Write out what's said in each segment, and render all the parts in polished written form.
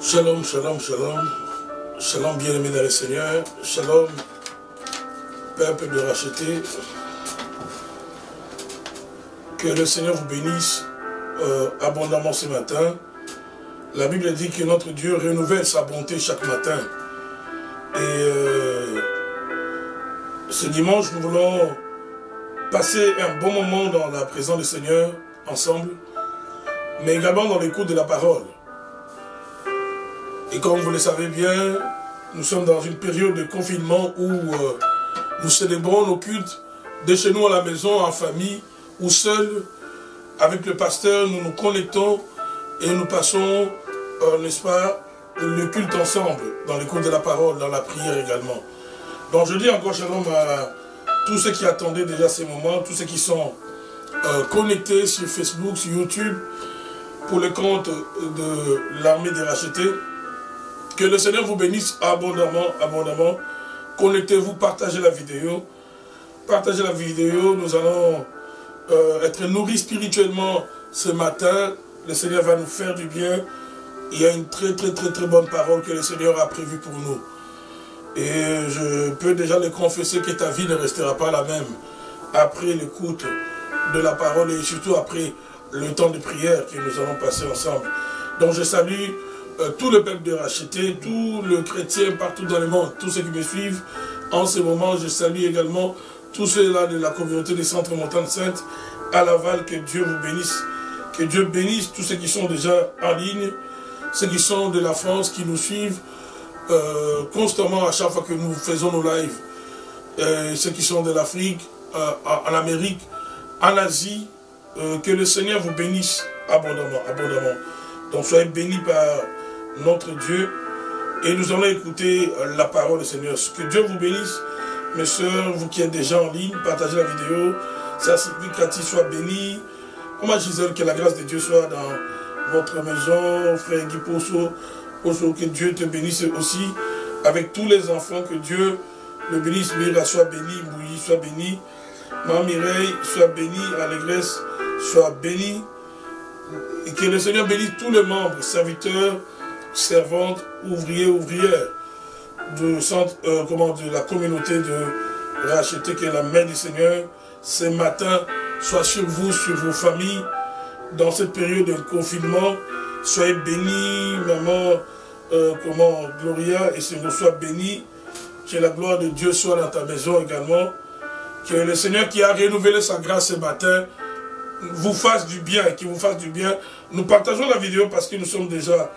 Shalom, shalom, shalom. Shalom, bien-aimés dans le Seigneur. Shalom, peuple de racheté. Que le Seigneur vous bénisse abondamment ce matin. La Bible dit que notre Dieu renouvelle sa bonté chaque matin. Et ce dimanche, nous voulons passer un bon moment dans la présence du Seigneur ensemble, mais également dans l'écoute de la parole. Et comme vous le savez bien, nous sommes dans une période de confinement où nous célébrons nos cultes de chez nous à la maison, en famille, ou seuls, avec le pasteur, nous nous connectons et nous passons, n'est-ce pas, le culte ensemble, dans l'écoute de la parole, dans la prière également. Donc je dis encore shalom à tous ceux qui attendaient déjà ces moments, tous ceux qui sont connectés sur Facebook, sur YouTube, pour le compte de l'armée des rachetés. Que le Seigneur vous bénisse abondamment, abondamment. Connectez-vous, partagez la vidéo. Partagez la vidéo, nous allons être nourris spirituellement ce matin. Le Seigneur va nous faire du bien. Il y a une très bonne parole que le Seigneur a prévue pour nous. Et je peux déjà le confesser que ta vie ne restera pas la même après l'écoute de la parole et surtout après le temps de prière que nous allons passer ensemble. Donc je salue tout le peuple de racheté, tout le chrétien partout dans le monde, tous ceux qui me suivent en ce moment. Je salue également tous ceux-là de la communauté des Centres Montagnes Saintes à Laval. Que Dieu vous bénisse. Que Dieu bénisse tous ceux qui sont déjà en ligne, ceux qui sont de la France, qui nous suivent constamment à chaque fois que nous faisons nos lives, ceux qui sont de l'Afrique, en Amérique, en Asie. Que le Seigneur vous bénisse abondamment, abondamment. Donc soyez bénis par notre Dieu et nous allons écouter la parole du Seigneur. Que Dieu vous bénisse, mes soeurs, vous qui êtes déjà en ligne, partagez la vidéo. Ça signifie que Cathy soit bénie. Comment Gisèle, que la grâce de Dieu soit dans votre maison. Frère Guy Posso, que Dieu te bénisse aussi avec tous les enfants. Que Dieu le bénisse. Mira soit bénie, Bouilly soit bénie. Maman Mireille soit bénie. Allégresse soit bénie. Et que le Seigneur bénisse tous les membres, serviteurs, servantes, ouvriers, ouvrières de la communauté de racheter. Que la main du Seigneur ce matin soit sur vous, sur vos familles, dans cette période de confinement. Soyez bénis, maman Gloria, et Seigneur soit béni. Que la gloire de Dieu soit dans ta maison également. Que le Seigneur qui a renouvelé sa grâce ce matin vous fasse du bien, qui vous fasse du bien. Nous partageons la vidéo parce que nous sommes déjà,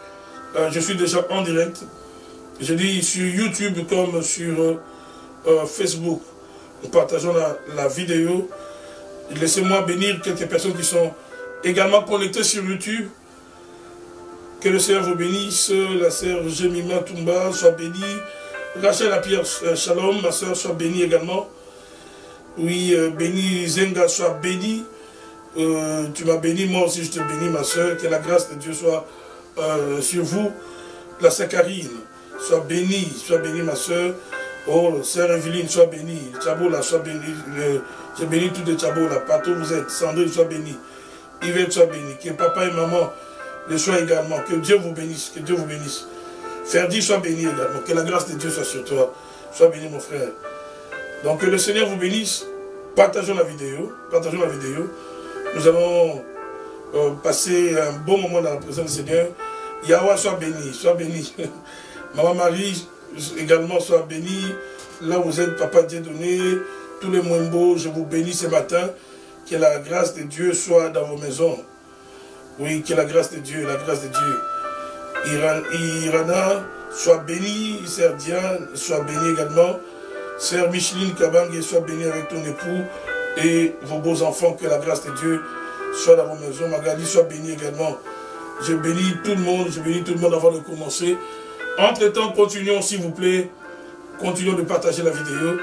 je suis déjà en direct. Je dis sur YouTube comme sur Facebook. Nous partageons la vidéo. Laissez-moi bénir quelques personnes qui sont également connectées sur YouTube. Que le Seigneur vous bénisse. La sœur Jemima Toumba soit bénie. Rachel Lapierre, shalom, ma sœur, soit bénie également. Oui, béni Zenga soit bénie. Tu m'as béni, moi aussi je te bénis, ma soeur. Que la grâce de Dieu soit sur vous. La sœur Karine soit bénie, ma soeur. Oh, sœur Evelyne, sois bénie. Tchaboula, sois bénie. J'ai béni tous les Tchaboula. Partout où vous êtes. Sandrine, sois bénie. Yvette, sois bénie. Que papa et maman le soient également. Que Dieu vous bénisse. Que Dieu vous bénisse. Ferdi, sois béni également. Que la grâce de Dieu soit sur toi. Sois béni, mon frère. Donc, que le Seigneur vous bénisse. Partageons la vidéo. Partageons la vidéo. Nous allons passer un bon moment dans la présence du Seigneur. Yahweh soit béni, soit béni. Maman Marie également soit bénie. Là où vous êtes, Papa Dieudonné, tous les Mwembo, je vous bénis ce matin. Que la grâce de Dieu soit dans vos maisons. Oui, que la grâce de Dieu, la grâce de Dieu. Irana soit bénie. Sœur Diane soit bénie également. Sœur Micheline Kabang soit bénie avec ton époux et vos beaux enfants. Que la grâce de Dieu soit dans vos maisons. Magali soit bénie également. Je bénis tout le monde avant de commencer. Entre-temps, continuons s'il vous plaît. Continuons de partager la vidéo.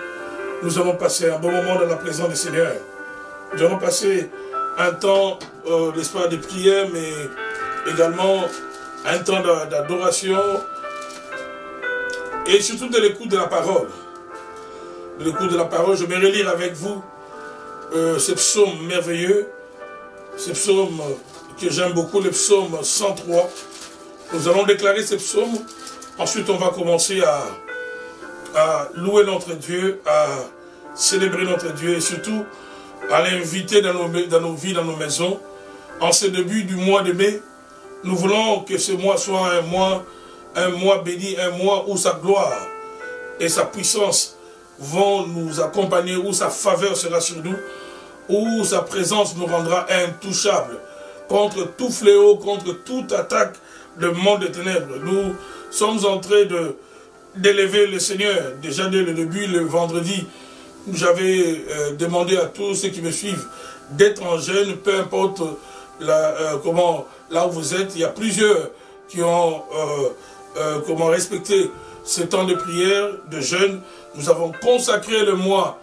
Nous allons passer un bon moment dans la présence du Seigneur. Nous allons passer un temps, l'espoir de prière, mais également un temps d'adoration. Et surtout de l'écoute de la parole. De l'écoute de la parole, je vais relire avec vous ce psaume merveilleux, ce psaume que j'aime beaucoup, le psaume 103. Nous allons déclarer ces psaumes. Ensuite, on va commencer à louer notre Dieu, à célébrer notre Dieu et surtout à l'inviter dans nos vies, dans nos maisons. En ce début du mois de mai, nous voulons que ce mois soit un mois béni, un mois où sa gloire et sa puissance vont nous accompagner, où sa faveur sera sur nous, où sa présence nous rendra intouchables contre tout fléau, contre toute attaque de monde des ténèbres. Nous sommes en train d'élever le Seigneur. Déjà dès le début, le vendredi, j'avais demandé à tous ceux qui me suivent d'être en jeûne, peu importe là où vous êtes. Il y a plusieurs qui ont respecté ce temps de prière, de jeûne. Nous avons consacré le mois,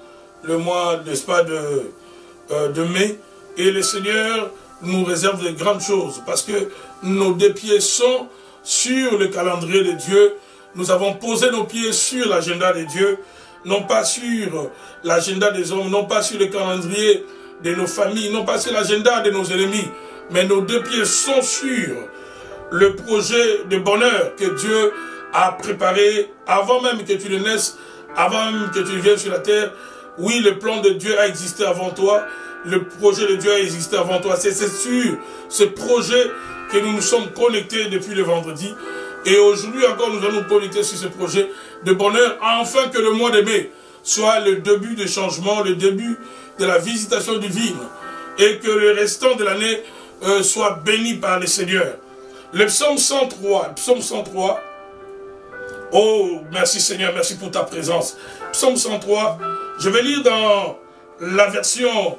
n'est-ce pas, de mai, et le Seigneur nous réserve de grandes choses, parce que nos deux pieds sont sur le calendrier de Dieu. Nous avons posé nos pieds sur l'agenda de Dieu, non pas sur l'agenda des hommes, non pas sur le calendrier de nos familles, non pas sur l'agenda de nos ennemis, mais nos deux pieds sont sur le projet de bonheur que Dieu a préparé avant même que tu ne naisses, avant même que tu viennes sur la terre. Oui, le plan de Dieu a existé avant toi, le projet de Dieu a existé avant toi. C'est sur ce projet que nous nous sommes connectés depuis le vendredi. Et aujourd'hui encore, nous allons nous connecter sur ce projet de bonheur, afin que le mois de mai soit le début de changement, le début de la visitation divine, et que le restant de l'année soit béni par le Seigneur. Le psaume 103, oh, merci Seigneur, merci pour ta présence. Psaume 103, je vais lire dans la version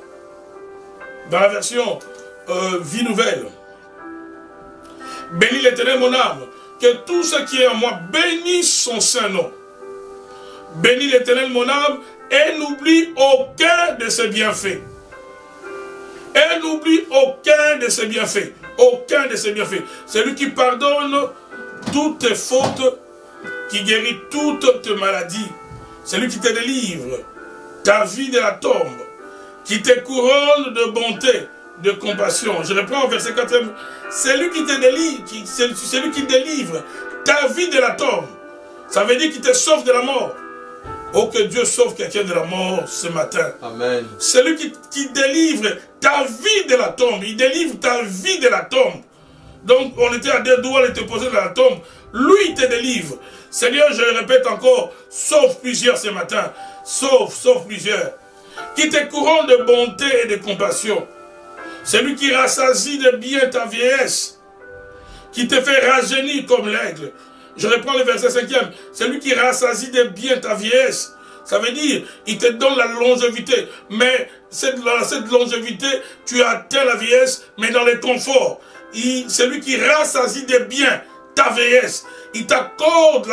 Vie Nouvelle. Bénis l'Éternel mon âme, que tout ce qui est en moi bénisse son saint nom. Bénis l'Éternel mon âme et n'oublie aucun de ses bienfaits. Et n'oublie aucun de ses bienfaits. Aucun de ses bienfaits. C'est lui qui pardonne toutes tes fautes, qui guérit toutes tes maladies. C'est lui qui te délivre ta vie de la tombe, qui te couronne de bonté, de compassion. Je reprends au verset 4. C'est lui qui te délivre, c'est lui qui délivre ta vie de la tombe. Ça veut dire qu'il te sauve de la mort. Oh, que Dieu sauve quelqu'un de la mort ce matin. Amen. C'est lui qui délivre ta vie de la tombe. Il délivre ta vie de la tombe. Donc, on était à deux doigts de te poser dans la tombe. Lui, il te délivre. Seigneur, je le répète encore, sauve plusieurs ce matin. Sauve plusieurs. Qui te couronne de bonté et de compassion. C'est lui qui rassasie de bien ta vieillesse. Qui te fait rajeunir comme l'aigle. Je reprends le verset 5e. C'est lui qui rassasie de bien ta vieillesse. Ça veut dire, il te donne la longévité. Mais cette longévité, tu atteins la vieillesse, mais dans le confort. C'est lui qui rassasie de bien ta vieillesse. Il t'accorde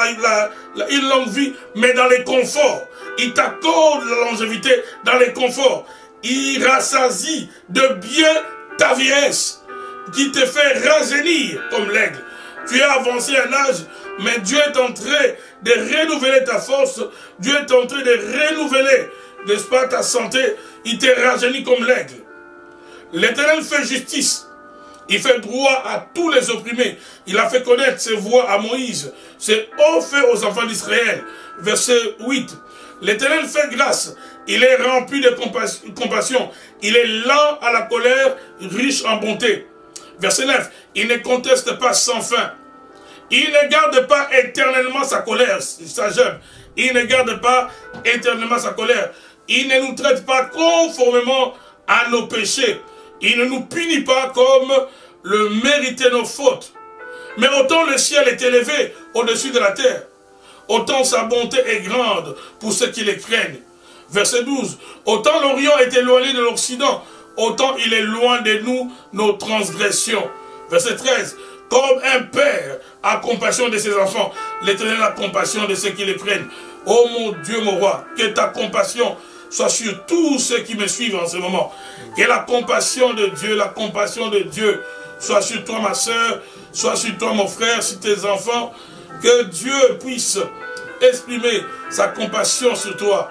une longue vie, mais dans les conforts. Il t'accorde la longévité dans les conforts. Il rassasie de bien ta vieillesse, qui te fait rajeunir comme l'aigle. Tu es avancé à l'âge, mais Dieu est en train de renouveler ta force. Dieu est en train de renouveler, n'est-ce pas, ta santé. Il te rajeunit comme l'aigle. L'Éternel fait justice. Il fait droit à tous les opprimés. Il a fait connaître ses voies à Moïse. C'est haut fait aux enfants d'Israël. Verset 8. L'Éternel fait grâce. Il est rempli de compassion. Il est lent à la colère, riche en bonté. Verset 9. Il ne conteste pas sans fin. Il ne garde pas éternellement sa colère. Ça j'aime. Il ne garde pas éternellement sa colère. Il ne nous traite pas conformément à nos péchés. Il ne nous punit pas comme le méritaient nos fautes. Mais autant le ciel est élevé au-dessus de la terre, autant sa bonté est grande pour ceux qui les craignent. Verset 12. Autant l'Orient est éloigné de l'Occident, autant il est loin de nous nos transgressions. Verset 13. Comme un père a compassion de ses enfants, l'Éternel a compassion de ceux qui les craignent. Oh mon Dieu, mon roi, que ta compassion soit sur tous ceux qui me suivent en ce moment. Que la compassion de Dieu soit sur toi, ma soeur, soit sur toi, mon frère, sur tes enfants. Que Dieu puisse exprimer sa compassion sur toi.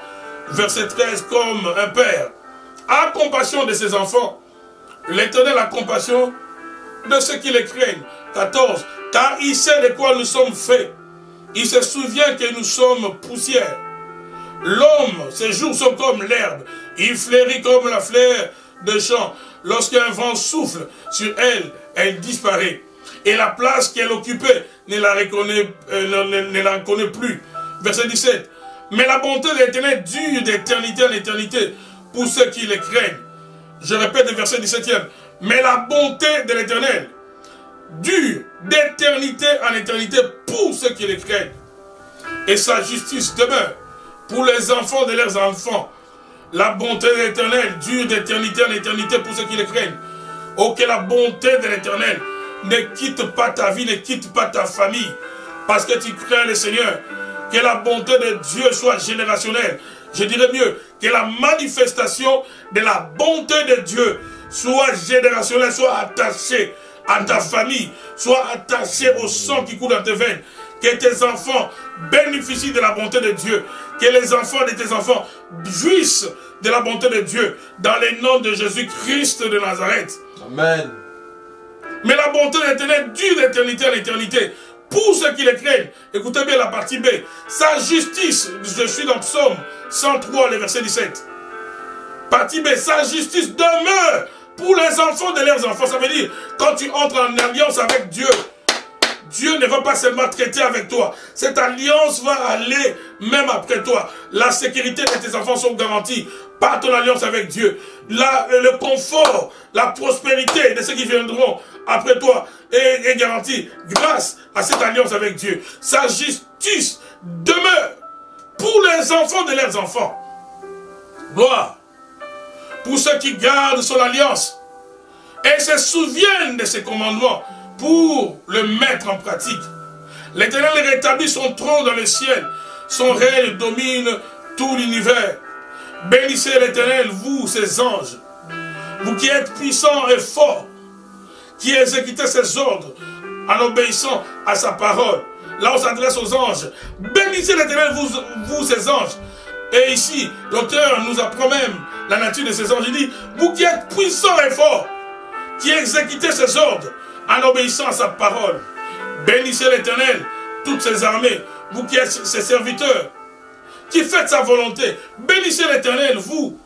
Verset 13, comme un père a compassion de ses enfants, l'Éternel a compassion de ceux qui les craignent. 14. Car il sait de quoi nous sommes faits. Il se souvient que nous sommes poussière. L'homme, ses jours sont comme l'herbe. Il fleurit comme la fleur de champ. Lorsqu'un vent souffle sur elle, elle disparaît. Et la place qu'elle occupait ne la reconnaît plus. Verset 17. Mais la bonté de l'Éternel dure d'éternité en éternité pour ceux qui les craignent. Je répète le verset 17e. Mais la bonté de l'Éternel dure d'éternité en éternité pour ceux qui les craignent. Et sa justice demeure pour les enfants de leurs enfants. La bonté de l'Éternel dure d'éternité en éternité pour ceux qui les craignent. Oh, que la bonté de l'Éternel ne quitte pas ta vie, ne quitte pas ta famille, parce que tu crains le Seigneur. Que la bonté de Dieu soit générationnelle. Je dirais mieux, que la manifestation de la bonté de Dieu soit générationnelle, soit attachée à ta famille, soit attachée au sang qui coule dans tes veines. Que tes enfants bénéficient de la bonté de Dieu. Que les enfants de tes enfants jouissent de la bonté de Dieu. Dans le nom de Jésus-Christ de Nazareth. Amen. Mais la bonté de l'Éternel dure d'éternité en éternité. Pour ceux qui les craignent. Écoutez bien la partie B. Sa justice, je suis dans Psaume 103, le verset 17. Partie B. Sa justice demeure pour les enfants de leurs enfants. Ça veut dire, quand tu entres en alliance avec Dieu, Dieu ne va pas seulement traiter avec toi. Cette alliance va aller même après toi. La sécurité de tes enfants sont garanties par ton alliance avec Dieu. Le confort, la prospérité de ceux qui viendront après toi est garantie grâce à cette alliance avec Dieu. Sa justice demeure pour les enfants de leurs enfants. Gloire. Pour ceux qui gardent son alliance et se souviennent de ses commandements, pour le mettre en pratique. L'Éternel rétablit son trône dans le ciel. Son règne domine tout l'univers. Bénissez l'Éternel, vous, ses anges. Vous qui êtes puissants et forts, qui exécutez ses ordres en obéissant à sa parole. Là, on s'adresse aux anges. Bénissez l'Éternel, vous, ses anges. Et ici, l'auteur nous apprend même la nature de ses anges. Il dit, vous qui êtes puissants et forts, qui exécutez ses ordres, en obéissant à sa parole. Bénissez l'Éternel, toutes ses armées, vous qui êtes ses serviteurs, qui faites sa volonté. Bénissez l'Éternel, vous,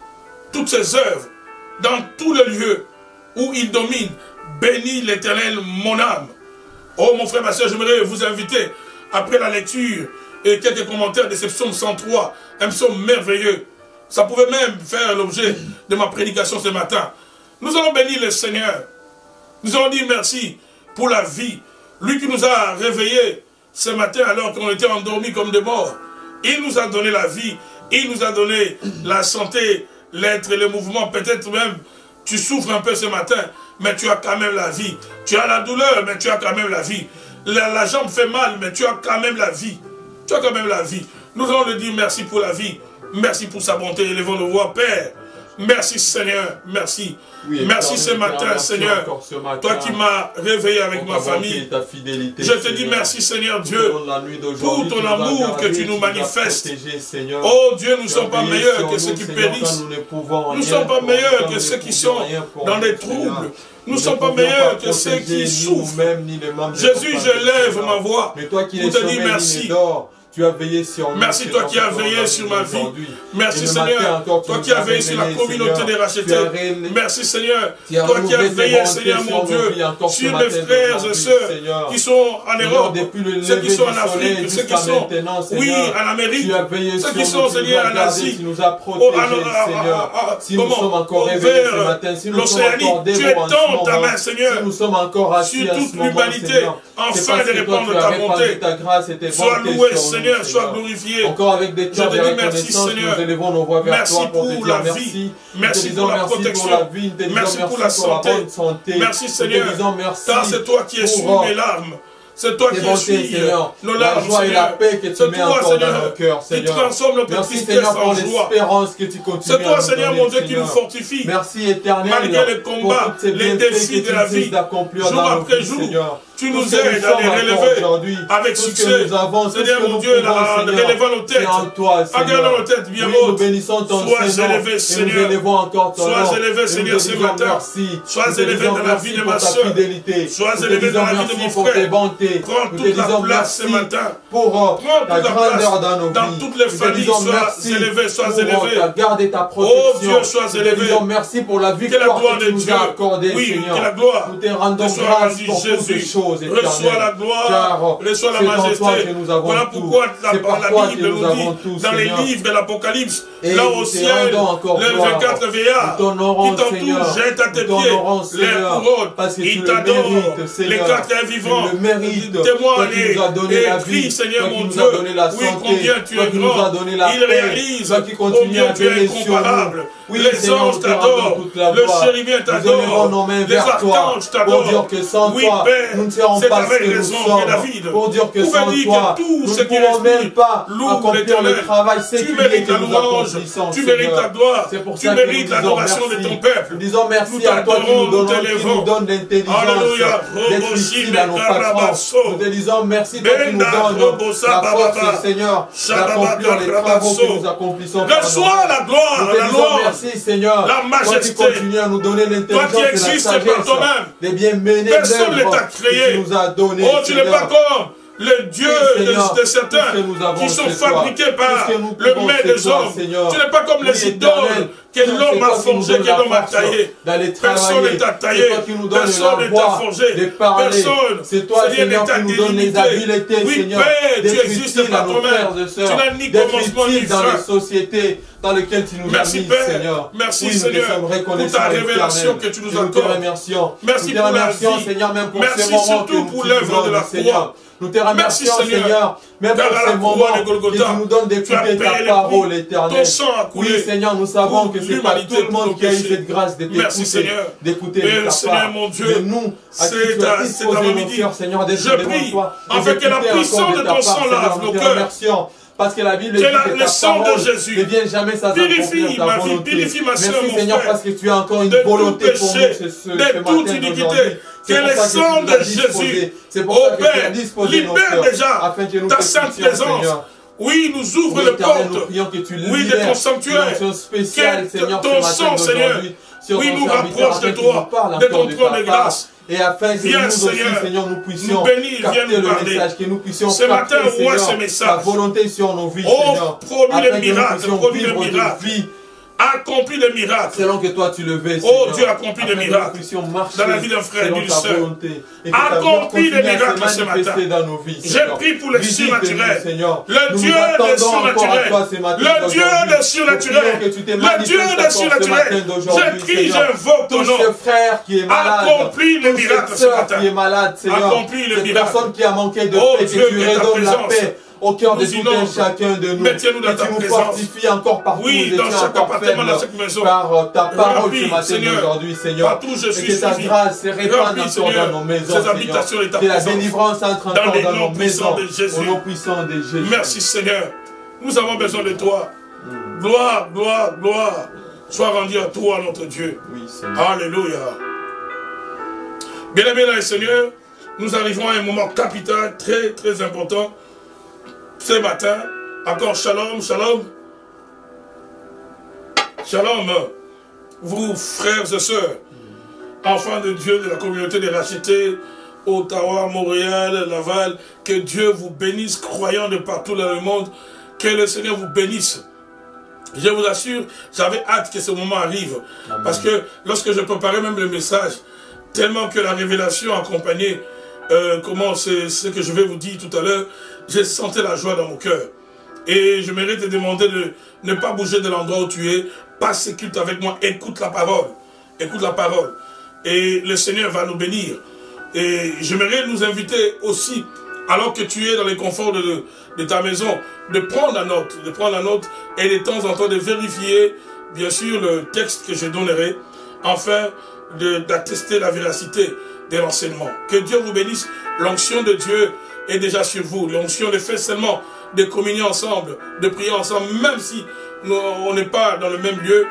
toutes ses œuvres, dans tous les lieux où il domine. Bénis l'Éternel, mon âme. Oh, mon frère, ma soeur, j'aimerais vous inviter, après la lecture et quelques commentaires de ce psaume 103, un psaume merveilleux. Ça pouvait même faire l'objet de ma prédication ce matin. Nous allons bénir le Seigneur. Nous allons dire merci pour la vie. Lui qui nous a réveillés ce matin alors qu'on était endormis comme des morts. Il nous a donné la vie. Il nous a donné la santé, l'être et le mouvement. Peut-être même tu souffres un peu ce matin, mais tu as quand même la vie. Tu as la douleur, mais tu as quand même la vie. La jambe fait mal, mais tu as quand même la vie. Tu as quand même la vie. Nous allons lui dire merci pour la vie. Merci pour sa bonté. Élevons nos voix, Père. Merci Seigneur, merci. Oui, merci ce matin, Seigneur. Toi qui m'as réveillé avec ma famille. Je te dis merci Seigneur Dieu pour ton amour que tu nous manifestes. Oh Dieu, nous ne sommes pas meilleurs que ceux qui périssent. Nous ne sommes pas meilleurs que ceux qui sont dans des troubles. Nous ne sommes pas meilleurs que ceux qui souffrent. Jésus, je lève ma voix pour te dire merci. Tu as veillé sur moi. Merci toi qui as veillé sur ma vie. Merci Seigneur. Toi qui as veillé sur la communauté des rachetés. Merci Seigneur. Toi qui as veillé, Seigneur mon Dieu, sur mes frères et sœurs qui sont en Europe, ceux qui sont en Afrique, ceux qui sont, oui, en Amérique, ceux qui sont, Seigneur, en Asie, si nous sommes encore réveillés ce matin, si nous sommes encore dévorants ta main, Seigneur, si nous sommes encore assis sur toute l'humanité, afin de répandre ta bonté. Sois loué, Seigneur, sois glorifié. Encore avec des cœurs de reconnaissance, nous élevons nos voix vers toi pour te dire merci. Merci pour la protection. Merci pour la santé. Merci Seigneur, car c'est toi qui essuies mes larmes. C'est toi qui essuies nos larmes, Seigneur. C'est toi, Seigneur, qui transforme notre tristesse en joie. C'est toi, Seigneur, mon Dieu, qui nous fortifie. Merci éternel. Malgré les combats, les défis de la vie, jour après jour, tu nous aides à les relever avec succès. Seigneur mon Dieu, relevant nos têtes, regardons nos têtes bien hautes. Sois élevé, Seigneur. Sois élevé, Seigneur, ce matin. Sois élevé dans la vie de ma soeur. Sois élevé dans la vie de mon frère. Prends toute la place ce matin. Prends toute la place dans toutes les familles. Sois élevé, sois élevé. Oh Dieu, sois élevé. Merci pour la victoire que tu nous as accordée, Seigneur. Que la gloire nous te rendons grâce pour toutes ces choses. Reçois la gloire, reçois la majesté. Voilà pourquoi la Bible nous dit dans les livres de l'Apocalypse, là au ciel, les 24 vieillards qui t'entourent, jettent à tes pieds les couronnes. Ils t'adorent, les 4 vivants, témoignent et crient, Seigneur mon Dieu, oui, combien tu es grand. Il réalise combien tu es incomparable. Les anges t'adorent, le chérubin t'adore, les archanges t'adorent. Oui, Père, c'est avec raison que David pouvait dire que tout ce qui respire loue l'Éternel. Tu mérites la louange, tu mérites la gloire, tu mérites l'adoration de ton peuple. Disons merci à toi qui nous donne l'intelligence d'être utile à nos patrons. Nous te disons merci, toi qui nous donnes la force, Seigneur, d'accomplir les travaux que nous accomplissons. Reçois la gloire, la louange, merci, Seigneur, la majesté. Toi qui continues à nous donner l'intelligence et la sagesse de bien mener personne ne t'a créé. Tu nous as donné. Oh, tu n'es pas comme le Dieu de certains qui sont fabriqués par le maître des hommes. Tu n'es pas comme les idoles que l'homme a forgé, que l'homme a taillé. Personne ne t'a taillé, personne ne t'a forgé, personne. C'est toi, Seigneur, qui nous donne les habiletés, Seigneur, tu existes par toi-même. Tu n'as ni commencement ni fin. Dans les sociétés dans lesquelles tu nous as mis, Seigneur. Merci, Seigneur, pour ta révélation que tu nous accordes. Merci pour la vie. Seigneur, même pour merci ces moments surtout pour l'œuvre de la croix. Nous te remercions, Seigneur, même pour ces moments que tu nous donnes d'écouter ta parole éternelle. Oui, Seigneur, nous savons que ce n'est pas tout le monde qui a eu cette grâce de d'écouter ta parole. Mais nous, à qui tu as disposé nos cœurs, Seigneur, d'être devant toi, avec la puissance de ton sang lave nos cœurs. Parce que la Bible dit que le sang de Jésus ne vient jamais sans accomplir ta volonté. Merci, Seigneur, parce que tu as encore une volonté pour nous ce matin d'aujourd'hui. Que le sang de Jésus, ô Père, libère déjà ta sainte présence. Oui, nous ouvre les portes, oui, de ton sanctuaire. Que ton sang, Seigneur, oui, nous rapproche de toi, de ton trône de grâce. Et afin que nous aussi, Seigneur, nous puissions capter le message, que nous puissions capter, Seigneur, ta volonté sur nos vies, Seigneur. Produis le miracle, produis le miracle. Accomplis le miracle. Selon que toi tu le veux, oh Dieu, accomplis le miracle dans la vie d'un frère et d'une sœur. Accomplis le miracle ce matin. J'ai pris pour le surnaturel. Le Dieu des surnaturels. Le Dieu des surnaturels. Le Dieu des surnaturels. J'ai pris, j'invoque ton nom. Accomplis le miracle ce matin. Accomplis le miracle. Cette personne qui a manqué de paix, que tu redonnes la paix au cœur de tout un chacun de nous. Et tu nous fortifies encore partout. Oui, dans chaque appartement, dans chaque maison. Par ta parole ce matin aujourd'hui, Seigneur. Et que ta grâce se répande encore dans nos maisons, Seigneur. Que la délivrance entre encore dans nos maisons. Au nom puissant de Jésus. Merci, Seigneur. Nous avons besoin de toi. Gloire, gloire, gloire. Sois rendu à toi, notre Dieu. Oui, Seigneur. Alléluia. Bien-aimés, là, Seigneur, nous arrivons à un moment capital, très, très important. Ce matin, encore shalom, shalom. Shalom, vous frères et sœurs, enfants de Dieu de la communauté des rachetés, Ottawa, Montréal, Laval, que Dieu vous bénisse, croyants de partout dans le monde, que le Seigneur vous bénisse. Je vous assure, j'avais hâte que ce moment arrive, Amen. Parce que lorsque je préparais même le message, tellement que la révélation accompagnait comment c'est ce que je vais vous dire tout à l'heure, j'ai senti la joie dans mon cœur. Et je mérite de demander de ne pas bouger de l'endroit où tu es, passe ce culte avec moi, écoute la parole. Écoute la parole. Et le Seigneur va nous bénir. Et j'aimerais nous inviter aussi, alors que tu es dans les conforts de ta maison, de prendre la note et de temps en temps de vérifier, bien sûr, le texte que je donnerai, afin d'attester la véracité de l'enseignement. Que Dieu vous bénisse. L'onction de Dieu est déjà sur vous. L'onction ne fait seulement de communier ensemble, de prier ensemble, même si on n'est pas dans le même lieu.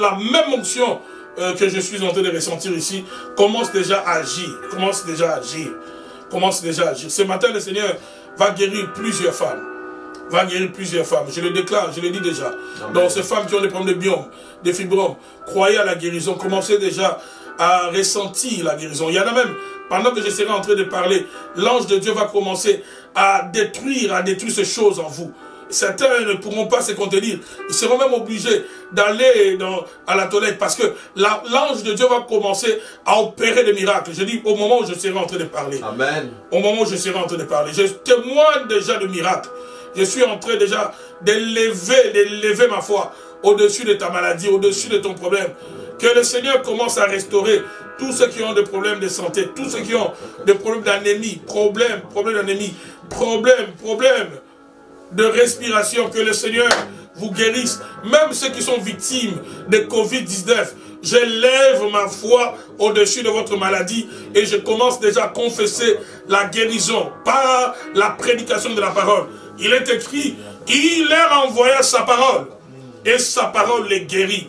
La même onction que je suis en train de ressentir ici, commence déjà à agir. Commence déjà à agir. Commence déjà à agir. Ce matin, le Seigneur va guérir plusieurs femmes. Va guérir plusieurs femmes. Je le déclare, je le dis déjà. Amen. Donc ces femmes qui ont des problèmes de biome, des fibromes, croyez à la guérison. Commencez déjà à ressentir la guérison. Il y en a même, pendant que je serai en train de parler, l'ange de Dieu va commencer à détruire ces choses en vous. Certains ne pourront pas se contenir. Ils seront même obligés d'aller à la toilette parce que l'ange de Dieu va commencer à opérer des miracles. Je dis au moment où je serai en train de parler. Amen. Au moment où je serai en train de parler. Je témoigne déjà de miracles. Je suis en train déjà d'élever ma foi au-dessus de ta maladie, au-dessus de ton problème. Que le Seigneur commence à restaurer tous ceux qui ont des problèmes de santé, tous ceux qui ont des problèmes d'anémie, problèmes d'anémie, problèmes de respiration, que le Seigneur vous guérisse. Même ceux qui sont victimes de Covid-19, je lève ma foi au-dessus de votre maladie et je commence déjà à confesser la guérison par la prédication de la parole. Il est écrit, il leur envoya sa parole et sa parole les guérit.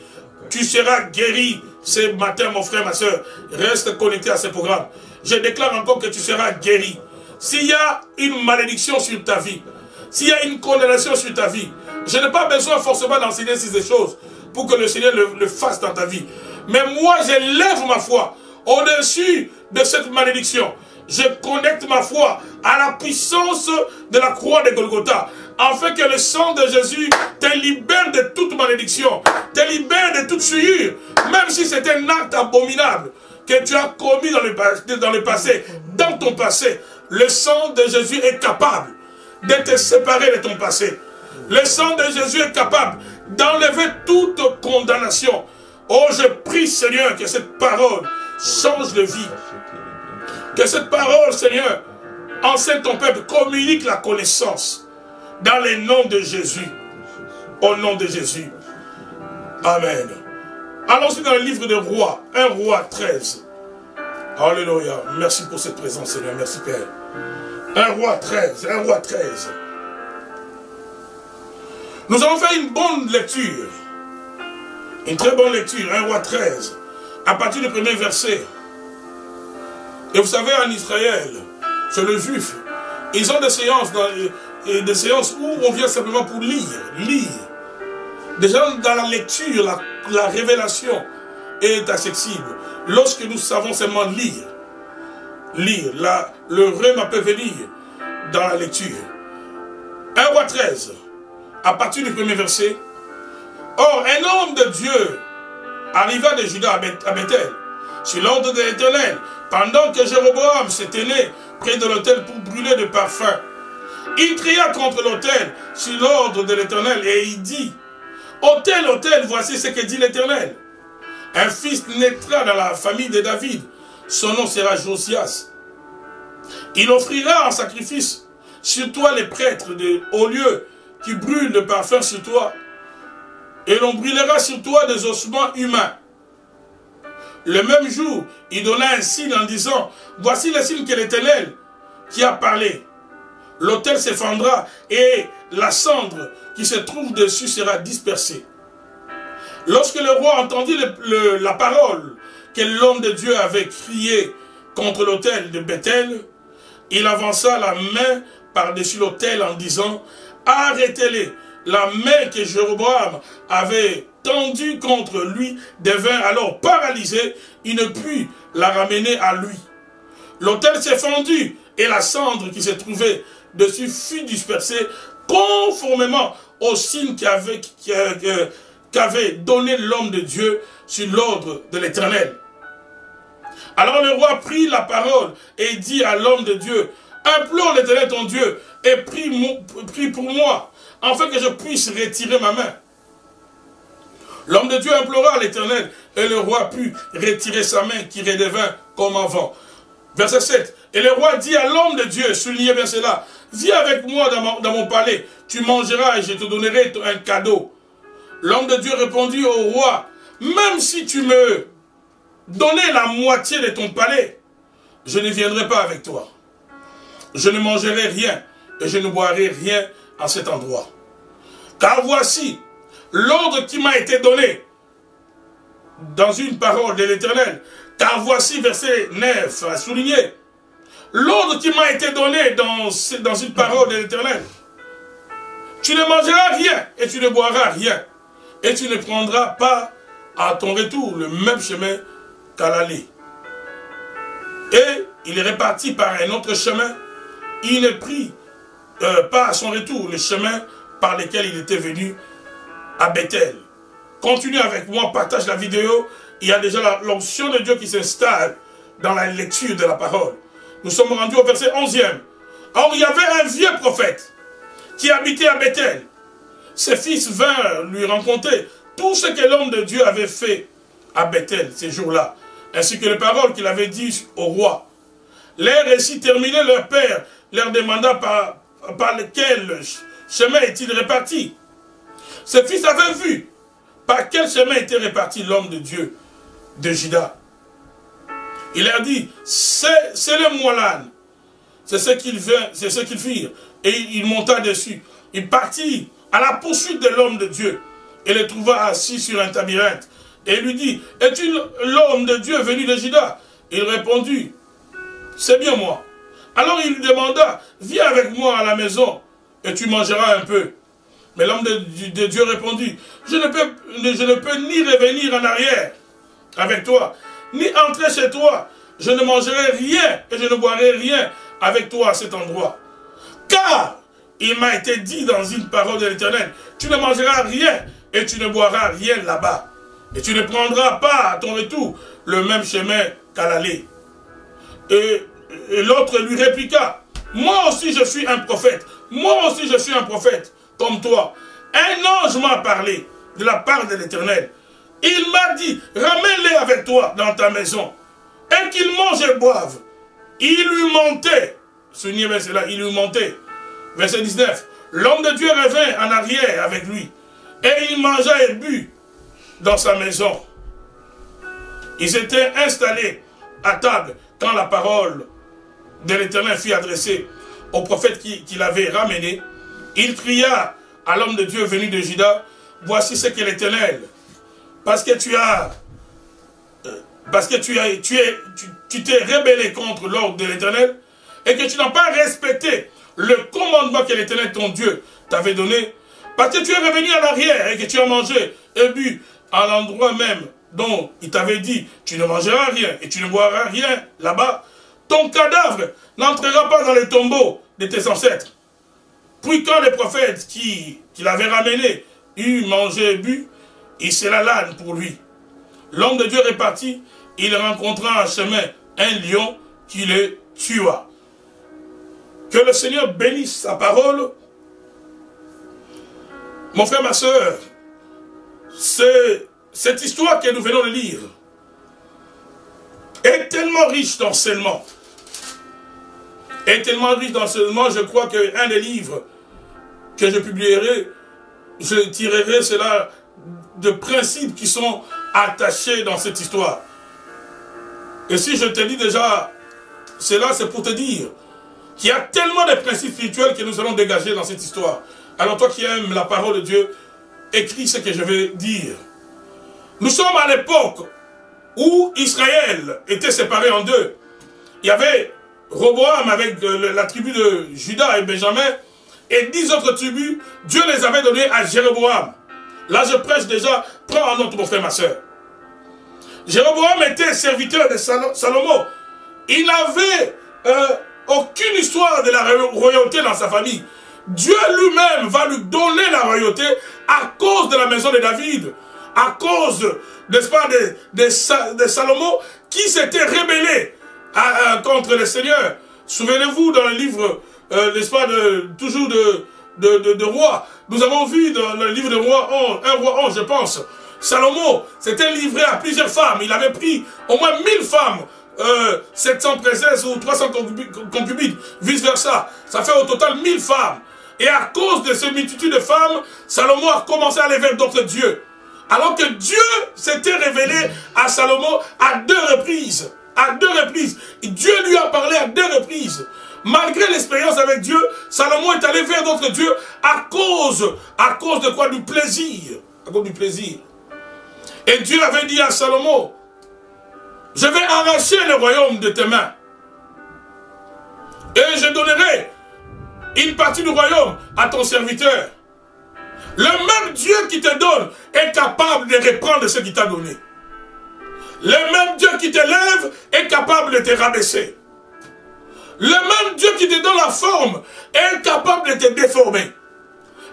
Tu seras guéri ce matin, mon frère, ma soeur. Reste connecté à ce programme. Je déclare encore que tu seras guéri. S'il y a une malédiction sur ta vie, s'il y a une condamnation sur ta vie, je n'ai pas besoin forcément d'enseigner ces choses pour que le Seigneur le fasse dans ta vie. Mais moi, je lève ma foi au-dessus de cette malédiction. Je connecte ma foi à la puissance de la croix de Golgotha, afin que le sang de Jésus te libère de toute malédiction, te libère de toute souillure, même si c'est un acte abominable que tu as commis dans le passé, dans ton passé. Le sang de Jésus est capable de te séparer de ton passé. Le sang de Jésus est capable d'enlever toute condamnation. Oh, je prie, Seigneur, que cette parole change de vie. Que cette parole, Seigneur, enseigne ton peuple, communique la connaissance. Dans le nom de Jésus. Au nom de Jésus. Amen. Allons-y dans le livre des rois. 1 roi 13. Alléluia. Merci pour cette présence, Seigneur. Merci, Père. 1 roi 13. 1 roi 13. Nous avons fait une bonne lecture. Une très bonne lecture. 1 roi 13. À partir du premier verset. Et vous savez, en Israël, c'est le juif, ils ont des séances où on vient simplement pour lire. Déjà dans la lecture, la révélation est accessible. Lorsque nous savons seulement lire, le rhume peut venir dans la lecture. 1 roi 13, à partir du premier verset. Or, un homme de Dieu arriva de Juda à Bethel, sur l'ordre de l'Éternel, pendant que Jéroboam se tenait près de l'autel pour brûler de parfum. Il cria contre l'autel sur l'ordre de l'Éternel et il dit, autel, autel, voici ce que dit l'Éternel. Un fils naîtra dans la famille de David, son nom sera Josias. Il offrira en sacrifice sur toi les prêtres au lieu qui brûlent de parfum sur toi, et l'on brûlera sur toi des ossements humains. Le même jour, il donna un signe en disant, voici le signe que l'Éternel qui a parlé. L'autel s'effondrera et la cendre qui se trouve dessus sera dispersée. Lorsque le roi entendit la parole que l'homme de Dieu avait crié contre l'autel de Bethel, il avança la main par-dessus l'autel en disant, arrêtez-les. La main que Jéroboam avait tendue contre lui devint alors paralysée, il ne put la ramener à lui. L'autel s'est fendu et la cendre qui se trouvait dessus fut dispersée conformément au signe qu'avait donné l'homme de Dieu sur l'ordre de l'Éternel. Alors le roi prit la parole et dit à l'homme de Dieu, implore l'Éternel ton Dieu et prie pour moi, afin que je puisse retirer ma main. L'homme de Dieu implora à l'Éternel, et le roi put retirer sa main qui redevint comme avant. Verset 7. Et le roi dit à l'homme de Dieu, soulignez bien cela, viens avec moi dans mon palais, tu mangeras et je te donnerai un cadeau. L'homme de Dieu répondit au roi, même si tu me donnais la moitié de ton palais, je ne viendrai pas avec toi. Je ne mangerai rien et je ne boirai rien à cet endroit. Car voici l'ordre qui m'a été donné. dans une parole de l'Éternel. Car voici, verset 9, à souligner, l'ordre qui m'a été donné dans une parole de l'Éternel. Tu ne mangeras rien et tu ne boiras rien. Et tu ne prendras pas à ton retour le même chemin qu'à l'aller. Et il est reparti par un autre chemin. Il ne prit pas à son retour le chemin par lequel il était venu à Bethel. Continue avec moi, partage la vidéo. Il y a déjà l'onction de Dieu qui s'installe dans la lecture de la parole. Nous sommes rendus au verset 11e. Or, il y avait un vieux prophète qui habitait à Bethel. Ses fils vinrent lui rencontrer tout ce que l'homme de Dieu avait fait à Bethel ces jours-là, ainsi que les paroles qu'il avait dites au roi. Les récits terminés, leur père leur demanda par lequel chemin est-il réparti. Ses fils avaient vu par quel chemin était réparti l'homme de Dieu de Juda. Il leur dit, c'est le moellane. C'est ce qu'ils firent. Et il monta dessus. Il partit à la poursuite de l'homme de Dieu. Et le trouva assis sur un labyrinthe. Et lui dit, es-tu l'homme de Dieu venu de Juda? Il répondit, c'est bien moi. Alors il lui demanda, viens avec moi à la maison et tu mangeras un peu. Mais l'homme de Dieu répondit, je ne peux ni revenir en arrière avec toi, ni entrer chez toi. Je ne mangerai rien et je ne boirai rien avec toi à cet endroit. Car il m'a été dit dans une parole de l'Éternel, tu ne mangeras rien et tu ne boiras rien là-bas. Et tu ne prendras pas à ton retour le même chemin qu'à l'aller. Et l'autre lui répliqua, moi aussi je suis un prophète. Moi aussi je suis un prophète comme toi. Un ange m'a parlé de la part de l'Éternel. Il m'a dit, ramène-les avec toi dans ta maison et qu'ils mangent et boivent. Il lui montait, soulignez bien cela, il lui montait. Verset 19, l'homme de Dieu revint en arrière avec lui et il mangea et but dans sa maison. Ils s'étaient installés à table quand la parole de l'Éternel fut adressée au prophète qui l'avait ramené. Il cria à l'homme de Dieu venu de Juda, voici ce que l'Éternel, parce que tu t'es rebellé contre l'ordre de l'Éternel et que tu n'as pas respecté le commandement que l'Éternel ton Dieu t'avait donné, parce que tu es revenu en arrière et que tu as mangé et bu à l'endroit même dont il t'avait dit, tu ne mangeras rien et tu ne boiras rien là-bas, ton cadavre n'entrera pas dans les tombeaux de tes ancêtres. Puis quand le prophète qui l'avait ramené eut mangé et bu, il scella l'âne pour lui. L'homme de Dieu repartit, il rencontra en chemin un lion qui le tua. Que le Seigneur bénisse sa parole. Mon frère, ma soeur, cette histoire que nous venons de lire est tellement riche d'enseignements. Est tellement riche d'enseignements, je crois qu'un des livres que je publierai, je tirerai cela de principes qui sont attachés dans cette histoire. Et si je te dis déjà cela, c'est pour te dire qu'il y a tellement de principes spirituels que nous allons dégager dans cette histoire. Alors toi qui aimes la parole de Dieu, écris ce que je vais dire. Nous sommes à l'époque où Israël était séparé en deux. Il y avait Roboam avec la tribu de Juda et Benjamin, et 10 autres tribus, Dieu les avait données à Jéroboam. Là je prêche déjà, prends en note mon frère, ma soeur. Jéroboam était serviteur de Salomon. Il n'avait aucune histoire de la royauté dans sa famille. Dieu lui-même va lui donner la royauté à cause de la maison de David, à cause, n'est-ce pas, de Salomon qui s'était rébellé contre le Seigneur. Souvenez-vous dans le livre, n'est-ce pas, toujours de rois. Nous avons vu dans le livre de roi 11, je pense, Salomon s'était livré à plusieurs femmes. Il avait pris au moins 1000 femmes, 700 princesses ou 300 concubines, vice-versa. Ça fait au total 1000 femmes. Et à cause de cette multitude de femmes, Salomon a commencé à aller vers d'autres dieux. Alors que Dieu s'était révélé à Salomon à 2 reprises. À 2 reprises. Et Dieu lui a parlé à 2 reprises. Malgré l'expérience avec Dieu, Salomon est allé vers d'autres dieux à cause de quoi? Du plaisir. À cause du plaisir. Et Dieu avait dit à Salomon, je vais arracher le royaume de tes mains. Et je donnerai une partie du royaume à ton serviteur. Le même Dieu qui te donne est capable de reprendre ce qu'il t'a donné. Le même Dieu qui t'élève est capable de te rabaisser. Le même Dieu qui te donne la forme est capable de te déformer.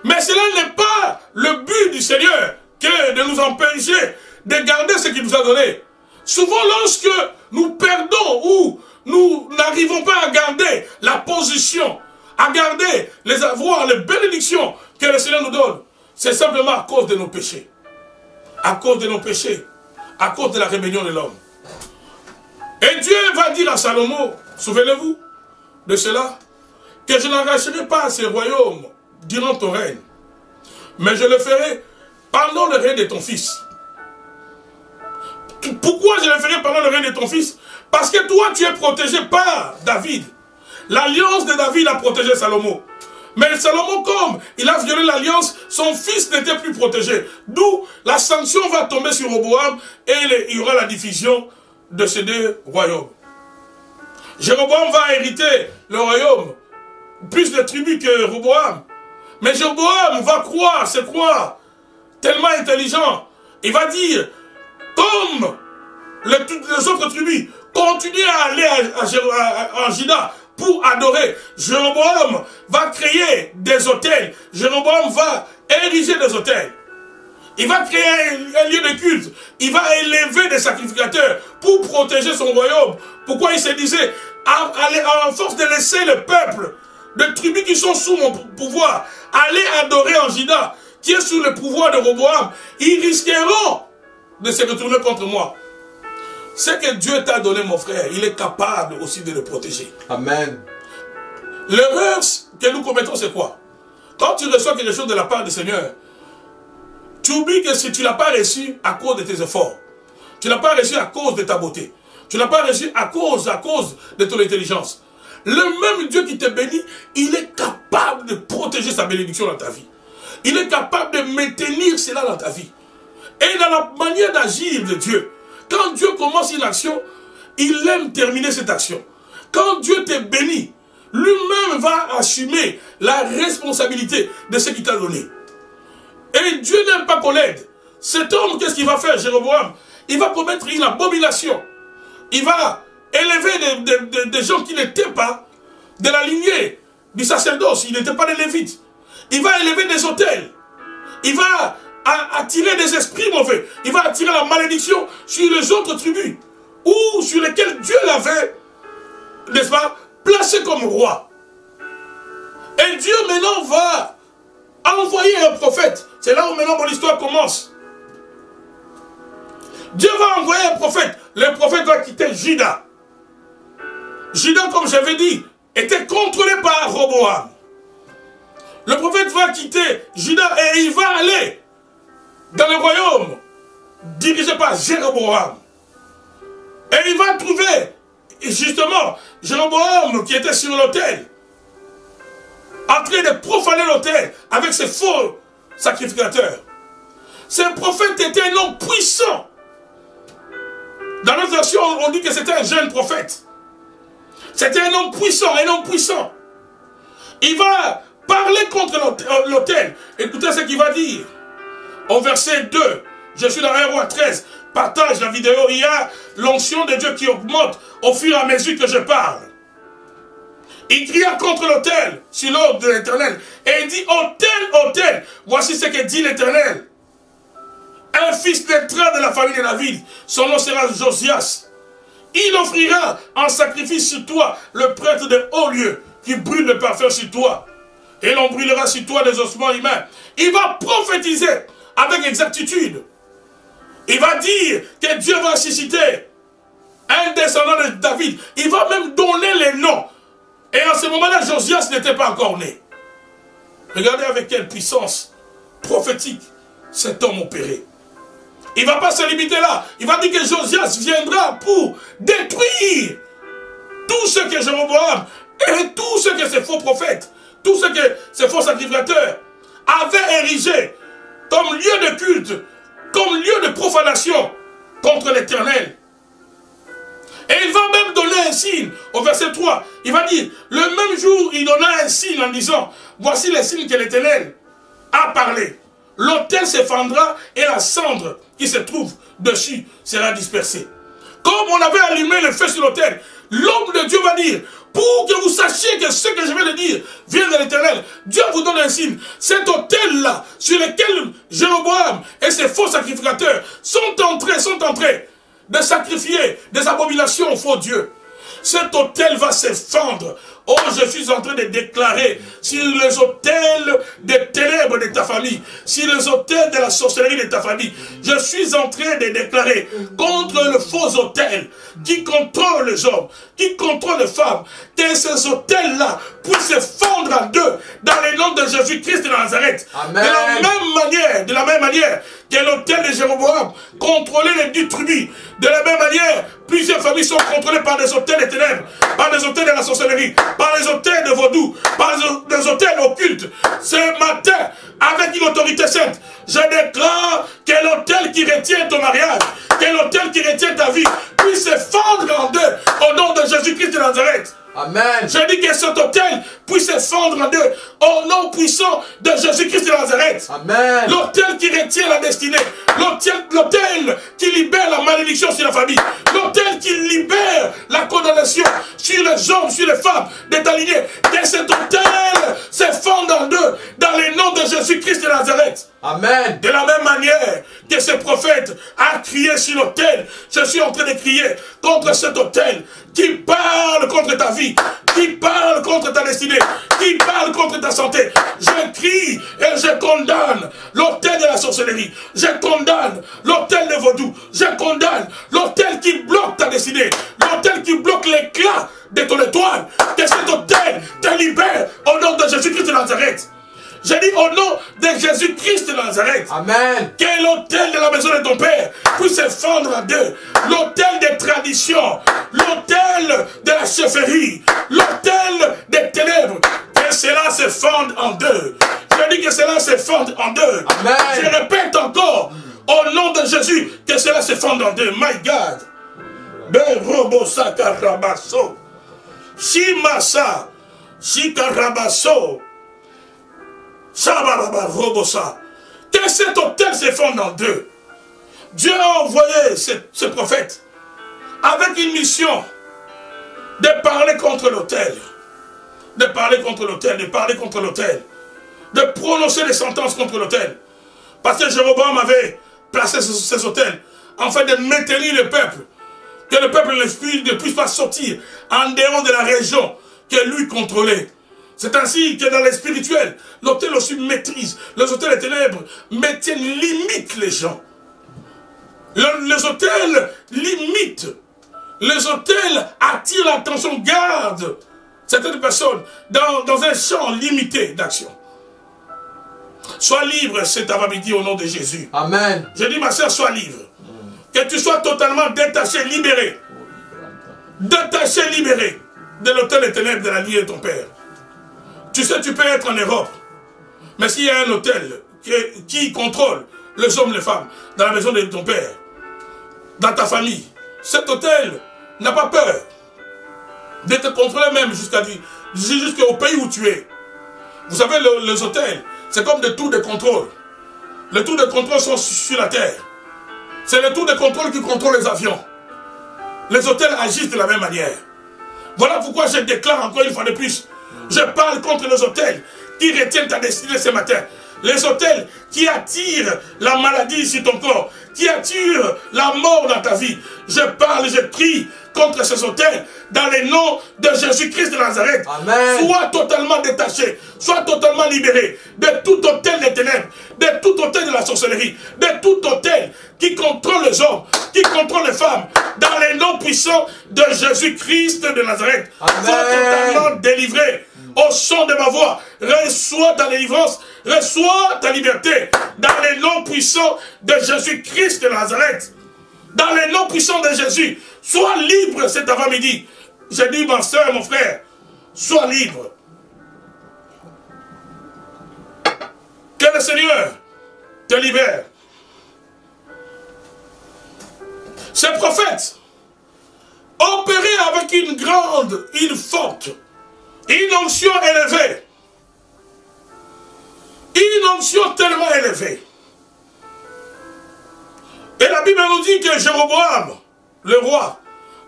Mais cela n'est pas le but du Seigneur que de nous empêcher de garder ce qu'il nous a donné. Souvent lorsque nous perdons ou nous n'arrivons pas à garder la position, à garder les avoirs, les bénédictions que le Seigneur nous donne, c'est simplement à cause de nos péchés. À cause de nos péchés. À cause de la rébellion de l'homme. Et Dieu va dire à Salomon, souvenez-vous de cela, que je n'arracherai pas ce royaume durant ton règne, mais je le ferai pendant le règne de ton fils. Pourquoi je le ferai pendant le règne de ton fils? Parce que toi tu es protégé par David. L'alliance de David a protégé Salomon. Mais Salomon, comme il a violé l'alliance, son fils n'était plus protégé. D'où la sanction va tomber sur Roboam et il y aura la division de ces deux royaumes. Jéroboam va hériter le royaume, plus de tribus que Roboam. Mais Jéroboam va se croire tellement intelligent. Il va dire, comme les autres tribus continuent à aller en Juda pour adorer, Jéroboam va créer des autels. Jéroboam va ériger des autels. Il va créer un lieu de culte. Il va élever des sacrificateurs pour protéger son royaume. Pourquoi il se disait, à force de laisser le peuple de tribus qui sont sous mon pouvoir aller adorer en Juda, qui est sous le pouvoir de Roboam, ils risqueront de se retourner contre moi. Ce que Dieu t'a donné, mon frère, il est capable aussi de le protéger. Amen. L'erreur que nous commettons, c'est quoi? Quand tu reçois quelque chose de la part du Seigneur, tu oublies que si tu ne l'as pas reçu à cause de tes efforts, tu ne l'as pas reçu à cause de ta beauté, tu ne l'as pas reçu à cause de ton intelligence. Le même Dieu qui te bénit, il est capable de protéger sa bénédiction dans ta vie. Il est capable de maintenir cela dans ta vie. Et dans la manière d'agir de Dieu, quand Dieu commence une action, il aime terminer cette action. Quand Dieu te bénit, lui-même va assumer la responsabilité de ce qu'il t'a donné. Et Dieu n'aime pas qu'on l'aide. Cet homme, qu'est-ce qu'il va faire, Jéroboam? Il va commettre une abomination. Il va élever des gens qui n'étaient pas de la lignée du sacerdoce. Ils n'étaient pas des Lévites. Il va élever des autels. Il va attirer des esprits mauvais. Il va attirer la malédiction sur les autres tribus ou sur lesquelles Dieu l'avait, n'est-ce pas, placé comme roi. Et Dieu maintenant va envoyer un prophète. C'est là où maintenant mon histoire commence. Dieu va envoyer un prophète. Le prophète va quitter Juda. Juda, comme j'avais dit, était contrôlé par Roboam. Le prophète va quitter Juda et il va aller dans le royaume dirigé par Jéroboam. Et il va trouver justement Jéroboam qui était sur l'autel, en train de profaner l'autel avec ses faux sacrificateurs. Ce prophète était un homme puissant. Dans notre version, on dit que c'était un jeune prophète. C'était un homme puissant, un homme puissant. Il va parler contre l'autel. Écoutez ce qu'il va dire. Au verset 2, je suis dans 1 Roi 13. Partage la vidéo, il y a l'onction de Dieu qui augmente au fur et à mesure que je parle. Il cria contre l'autel sur l'ordre de l'Éternel. Et il dit, autel, autel, voici ce que dit l'Éternel. Un fils d'Étran de la famille de David, son nom sera Josias. Il offrira en sacrifice sur toi le prêtre de haut lieu qui brûle le parfum sur toi. Et l'on brûlera sur toi des ossements humains. Il va prophétiser avec exactitude. Il va dire que Dieu va susciter un descendant de David. Il va même donner les noms. Et en ce moment-là, Josias n'était pas encore né. Regardez avec quelle puissance prophétique cet homme opérait. Il ne va pas se limiter là. Il va dire que Josias viendra pour détruire tout ce que Jéroboam et tout ce que ces faux prophètes, tout ce que ces faux sacrificateurs avaient érigé comme lieu de culte comme lieu de profanation contre l'Éternel. Et il va même donner un signe. Au verset 3, il va dire, le même jour, il donna un signe en disant, voici les signes que l'Éternel a parlé. L'autel s'effondrera et la cendre qui se trouve dessus sera dispersée. Comme on avait allumé le feu sur l'autel, l'homme de Dieu va dire, pour que vous sachiez que ce que je vais le dire vient de l'Éternel, Dieu vous donne un signe. Cet autel-là, sur lequel Jéroboam et ses faux sacrificateurs sont entrés de sacrifier des abominations aux faux dieux. Cet autel va se fendre. Oh, je suis en train de déclarer sur les autels des ténèbres de ta famille, sur les autels de la sorcellerie de ta famille, je suis en train de déclarer contre le faux autel qui contrôle les hommes, qui contrôle les femmes, que ces autels-là puissent se fondre en deux dans le nom de Jésus-Christ de Nazareth. Amen. De la même manière que l'autel de Jéroboam contrôlait les 10 tribus, de la même manière, plusieurs familles sont contrôlées par des autels des ténèbres, par des autels de la sorcellerie, par les autels de vaudou, par des autels occultes. Ce matin, avec une autorité sainte, je déclare que l'autel qui retient ton mariage, que l'autel qui retient ta vie, puisse se fendre en deux au nom de Jésus-Christ de Nazareth. Amen. Je dis que cet autel puisse se fendre en deux au nom puissant de Jésus-Christ de Nazareth. Amen. L'autel qui retient la destinée, l'autel qui libère la malédiction sur la famille, l'autel qui libère la condamnation sur les hommes, sur les femmes de ta lignée, que cet autel se fonde en deux dans le nom de Jésus-Christ de Nazareth. Amen. De la même manière que ce prophète a crié sur l'autel, je suis en train de crier contre cet autel qui parle contre ta vie, qui parle contre ta destinée, qui parle contre ta santé. Je crie et je condamne l'autel de la sorcellerie, je condamne l'autel de vaudou, je condamne l'autel qui bloque ta destinée, l'autel qui bloque l'éclat de ton étoile. Que cet autel te libère au nom de Jésus-Christ de Nazareth. J'ai dit au nom de Jésus-Christ de Nazareth. Amen. Que l'autel de la maison de ton Père puisse se fendre en deux. L'autel des traditions, l'autel de la chefferie, l'autel des ténèbres. Que cela se fonde en deux. Je dis que cela se fonde en deux. Amen. Je répète encore, au nom de Jésus, que cela se fonde en deux. My God. Ben robo sakarabaso. Shimasa. Shikarabaso. Que cet autel se fonde en deux. Dieu a envoyé ce prophète avec une mission de parler contre l'autel, de parler contre l'autel, de parler contre l'autel, de prononcer des sentences contre l'autel. Parce que Jéroboam avait placé ces autels afin de maintenir le peuple, que le peuple ne puisse pas sortir en dehors de la région que lui contrôlait. C'est ainsi que dans les spirituels, l'autel aussi maîtrise. Les autels des ténèbres maintiennent, limitent les gens. Les autels limitent. Les autels attirent l'attention, gardent certaines personnes dans un champ limité d'action. Sois libre cet avant-midi au nom de Jésus. Amen. Je dis ma soeur, sois libre. Que tu sois totalement détaché, libéré. Détaché, libéré de l'autel des ténèbres de la lignée de ton Père. Tu sais, tu peux être en Europe, mais s'il y a un hôtel qui contrôle les hommes et les femmes dans la maison de ton Père, dans ta famille, cet hôtel n'a pas peur de te contrôler même jusqu'au pays où tu es. Vous savez, les hôtels, c'est comme des tours de contrôle. Les tours de contrôle sont sur la terre. C'est les tours de contrôle qui contrôlent les avions. Les hôtels agissent de la même manière. Voilà pourquoi je déclare encore une fois de plus. Je parle contre les autels qui retiennent ta destinée ce matin. Les autels qui attirent la maladie sur ton corps, qui attirent la mort dans ta vie. Je parle, je crie contre ces autels dans le nom de Jésus-Christ de Nazareth. Amen. Sois totalement détaché, sois totalement libéré de tout autel des ténèbres, de tout autel de la sorcellerie, de tout autel qui contrôle les hommes, qui contrôle les femmes, dans le nom puissant de Jésus-Christ de Nazareth. Amen. Sois totalement délivré. Au son de ma voix, reçois ta délivrance, reçois ta liberté, dans le nom puissant de Jésus-Christ de Nazareth. Dans le nom puissant de Jésus, sois libre cet avant-midi. J'ai dit, ma soeur, mon frère, sois libre. Que le Seigneur te libère. Ces prophètes opéraient avec une grande, une forte, une onction élevée. Une onction tellement élevée. Et la Bible nous dit que Jéroboam, le roi,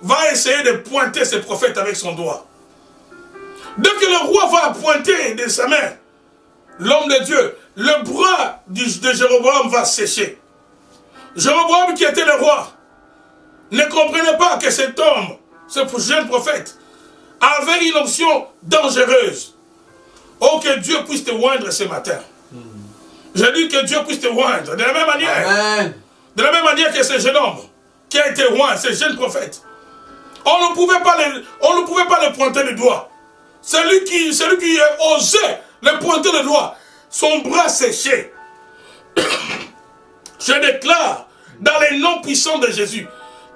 va essayer de pointer ses prophètes avec son doigt. Dès que le roi va pointer de sa main l'homme de Dieu, le bras de Jéroboam va sécher. Jéroboam, qui était le roi, ne comprenait pas que cet homme, ce jeune prophète, avait une onction dangereuse. Oh, que Dieu puisse te oindre ce matin. Je dis que Dieu puisse te oindre. De la même manière. Amen. De la même manière que ce jeune homme qui a été oint, ce jeune prophète. On ne pouvait pas le pointer du doigt. Celui qui osait le pointer du doigt, son bras séché. Je déclare dans les noms puissants de Jésus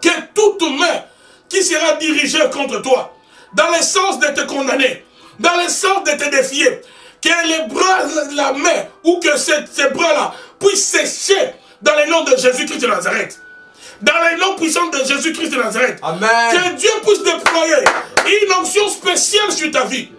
que toute main qui sera dirigée contre toi, dans le sens de te condamner, dans le sens de te défier, que les bras, la main, ou que ces bras-là puissent sécher dans le nom de Jésus-Christ de Nazareth. Dans les noms puissants de Jésus-Christ de Nazareth. Amen. Que Dieu puisse déployer une onction spéciale sur ta vie.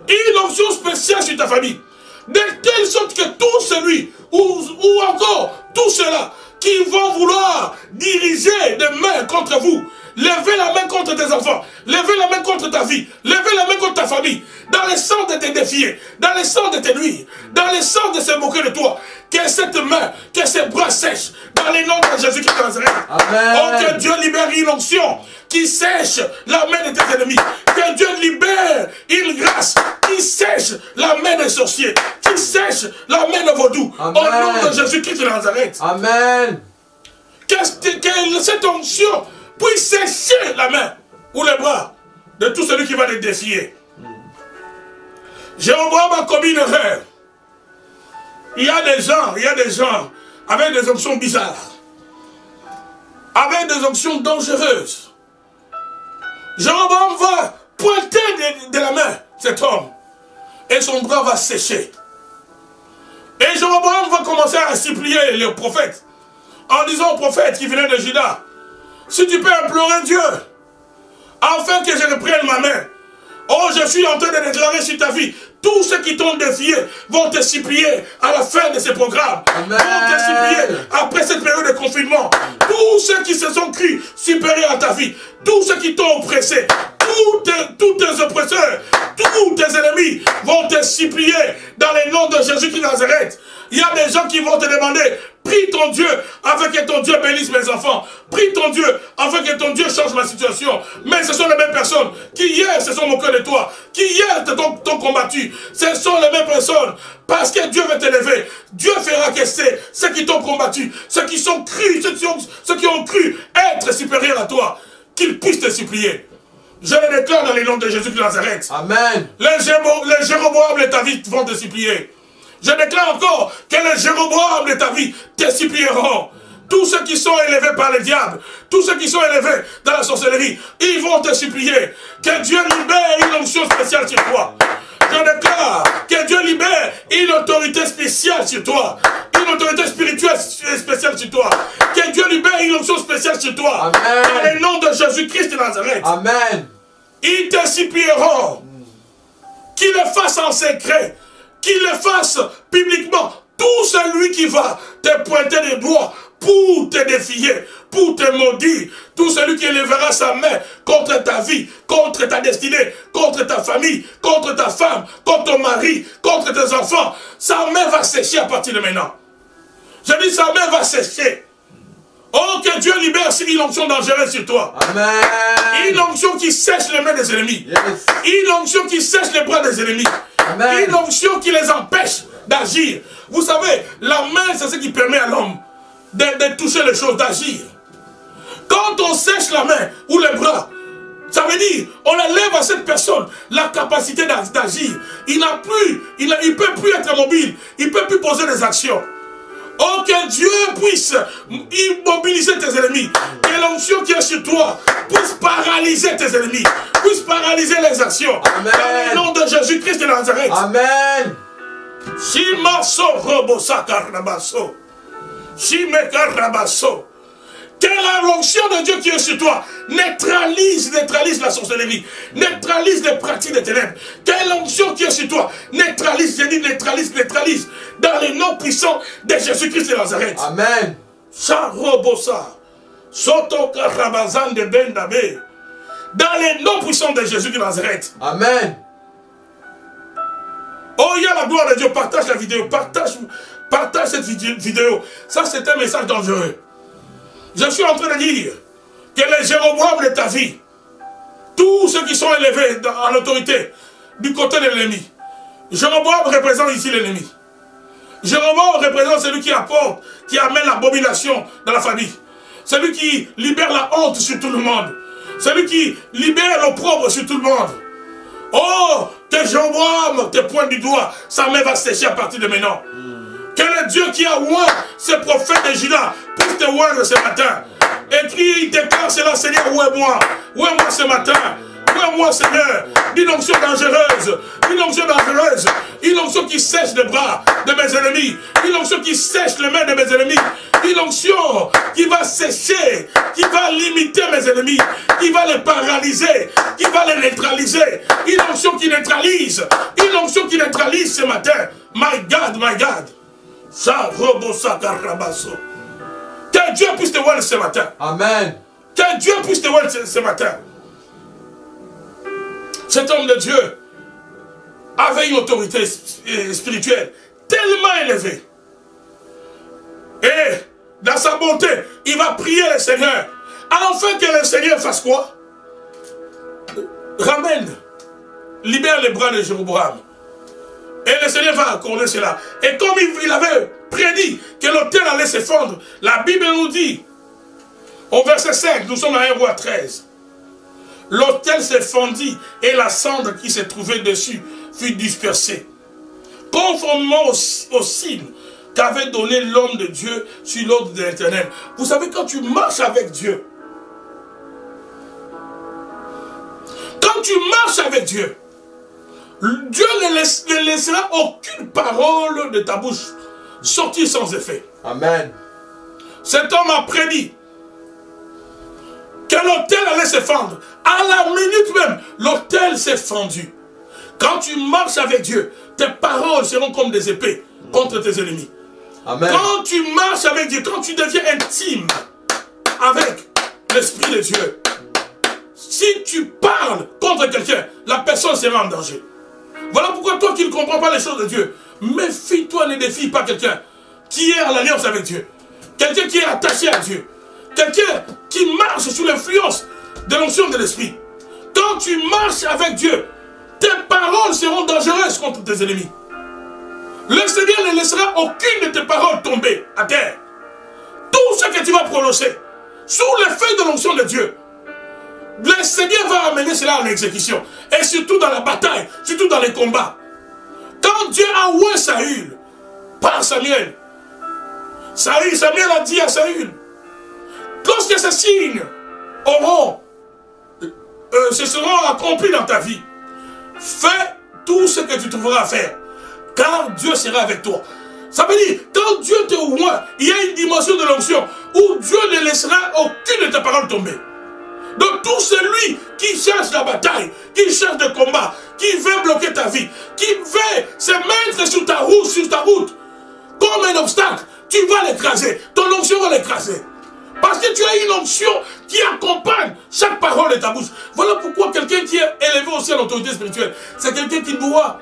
Une onction spéciale sur ta famille. De telle sorte que tout celui, ou encore tous ceux-là, qui vont vouloir diriger des mains contre vous, lever la main contre tes enfants, lever la main contre ta vie, lever la main contre ta famille, dans le sens de te défier, dans le sens de te nuire, dans le sens de se moquer de toi, que cette main, que ces bras sèchent, dans les noms de Jésus-Christ de Nazareth. Oh, que Dieu libère une onction qui sèche la main de tes ennemis, que Dieu libère une grâce qui sèche la main des sorciers, qui sèche la main de vaudou, au nom de Jésus-Christ de Nazareth. Amen. Que cette onction puisse sécher la main ou les bras de tout celui qui va les défier. Jéroboam a commis une erreur. Il y a des gens avec des options bizarres, avec des options dangereuses. Jéroboam va pointer de la main cet homme et son bras va sécher. Et Jéroboam va commencer à supplier le prophète en disant au prophète qui venait de Juda, si tu peux implorer Dieu, afin que je reprenne ma main. Oh, je suis en train de déclarer sur ta vie, tous ceux qui t'ont défié vont te supplier à la fin de ce programme. Amen. Vont te supplier après cette période de confinement. Tous ceux qui se sont crus supérieurs à ta vie, tous ceux qui t'ont oppressé, tous tes oppresseurs, tous tes ennemis vont te supplier dans le nom de Jésus-Christ de Nazareth. Il y a des gens qui vont te demander, prie ton Dieu afin que ton Dieu bénisse mes enfants. Prie ton Dieu afin que ton Dieu change ma situation. Mais ce sont les mêmes personnes qui hier se sont moquées de toi, qui hier t'ont combattu. Ce sont les mêmes personnes. Parce que Dieu veut t'élever. Dieu fera que ceux qui t'ont combattu, ceux qui ont cru être supérieurs à toi, qu'ils puissent te supplier. Je le déclare dans les noms de Jésus de Nazareth. Amen. Les Jéroboam de ta vie vont te supplier. Je déclare encore que les Jéroboam de ta vie te supplieront. Tous ceux qui sont élevés par le diable, tous ceux qui sont élevés dans la sorcellerie, ils vont te supplier. Que Dieu libère une onction spéciale sur toi. Je déclare que Dieu libère une autorité spéciale sur toi. Une autorité spirituelle spéciale sur toi. Que Dieu libère une onction spéciale sur toi. Amen. Dans le nom de Jésus-Christ de Nazareth. Amen. Ils te supplieront. Qu'il le fasse en secret. Qu'il le fasse publiquement. Tout celui qui va te pointer les doigts pour te défier, pour te maudire, tout celui qui élèvera sa main contre ta vie, contre ta destinée, contre ta famille, contre ta femme, contre ton mari, contre tes enfants, sa main va sécher à partir de maintenant. Je dis sa main va sécher. Oh, que Dieu libère une onction dangereuse sur toi. Amen. Une onction qui sèche les mains des ennemis. Yes. Une onction qui sèche les bras des ennemis. Amen. Une onction qui les empêche d'agir. Vous savez, la main, c'est ce qui permet à l'homme de toucher les choses, d'agir. Quand on sèche la main ou les bras, ça veut dire, on enlève à cette personne la capacité d'agir. Il ne peut plus être mobile, il ne peut plus poser des actions. Oh, que Dieu puisse immobiliser tes ennemis. Que l'onction qui est sur toi puisse paralyser tes ennemis. Puisse paralyser les actions. Amen. Dans le nom de Jésus-Christ de Nazareth. Amen. Shimaso robosa karabaso. Shimeka rabaso. Que l'onction de Dieu qui est sur toi neutralise la sorcellerie, neutralise les pratiques des ténèbres. Que l'onction qui est sur toi neutralise, j'ai dit neutralise, dans les noms puissants de Jésus-Christ de Nazareth. Amen. Charobosa, Soto Karabazan de Ben Dabé. Dans les noms puissants de Jésus de Nazareth. Amen. Oh, il y a la gloire de Dieu. Partage la vidéo. Partage cette vidéo. Ça, c'est un message dangereux. Je suis en train de dire que les Jéroboam de ta vie, tous ceux qui sont élevés en autorité du côté de l'ennemi, Jéroboam représente ici l'ennemi. Jéroboam représente celui qui apporte, qui amène l'abomination dans la famille. Celui qui libère la honte sur tout le monde. Celui qui libère l'opprobre sur tout le monde. Oh, que Jéroboam te pointe du doigt, sa main va sécher à partir de maintenant. Que le Dieu qui a oint ce prophète de Juda puisse te oindre ce matin. Écris, déclare cela, Seigneur, ouais-moi. Ouais-moi ce matin. Ouais-moi, Seigneur. Une onction dangereuse. Une onction dangereuse. Une onction qui sèche les bras de mes ennemis. Une onction qui sèche les mains de mes ennemis. Une onction qui va sécher, qui va limiter mes ennemis, qui va les paralyser, qui va les neutraliser. Une onction qui neutralise. Une onction qui neutralise ce matin. My God, my God. Que Dieu puisse te voir ce matin. Amen. Que Dieu puisse te voir ce matin. Cet homme de Dieu avait une autorité spirituelle tellement élevée. Et dans sa bonté, il va prier le Seigneur. Afin que le Seigneur fasse quoi? Ramène, libère les bras de Jéroboam. Et le Seigneur va accorder cela. Et comme il avait prédit que l'autel allait s'effondrer, la Bible nous dit, au verset 5, nous sommes à 1 Roi 13, l'autel s'est fondit et la cendre qui se trouvait dessus fut dispersée. Conformément au signe qu'avait donné l'homme de Dieu sur l'ordre de l'Éternel. Vous savez, quand tu marches avec Dieu, Dieu ne laissera aucune parole de ta bouche sortir sans effet. Amen. Cet homme a prédit que l'autel allait se fendre. À la minute même, l'autel s'est fendu. Quand tu marches avec Dieu, tes paroles seront comme des épées contre tes ennemis. Amen. Quand tu marches avec Dieu, quand tu deviens intime avec l'Esprit de Dieu, si tu parles contre quelqu'un, la personne sera en danger. Voilà pourquoi toi qui ne comprends pas les choses de Dieu, méfie-toi, ne défie pas quelqu'un qui est en alliance avec Dieu. Quelqu'un qui est attaché à Dieu. Quelqu'un qui marche sous l'influence de l'onction de l'Esprit. Quand tu marches avec Dieu, tes paroles seront dangereuses contre tes ennemis. Le Seigneur ne laissera aucune de tes paroles tomber à terre. Tout ce que tu vas prononcer, sous l'effet de l'onction de Dieu, le Seigneur va amener cela en exécution. Et surtout dans la bataille, surtout dans les combats. Quand Dieu a oint Saül, par Samuel, Samuel a dit à Saül, lorsque ces signes se seront accomplis dans ta vie, fais tout ce que tu trouveras à faire, car Dieu sera avec toi. Ça veut dire, quand Dieu te oint, il y a une dimension de l'onction où Dieu ne laissera aucune de tes paroles tomber. Donc tout celui qui cherche la bataille, qui cherche le combat, qui veut bloquer ta vie, qui veut se mettre sur ta route, comme un obstacle, tu vas l'écraser. Ton onction va l'écraser. Parce que tu as une onction qui accompagne chaque parole de ta bouche. Voilà pourquoi quelqu'un qui est élevé aussi à l'autorité spirituelle, c'est quelqu'un qui doit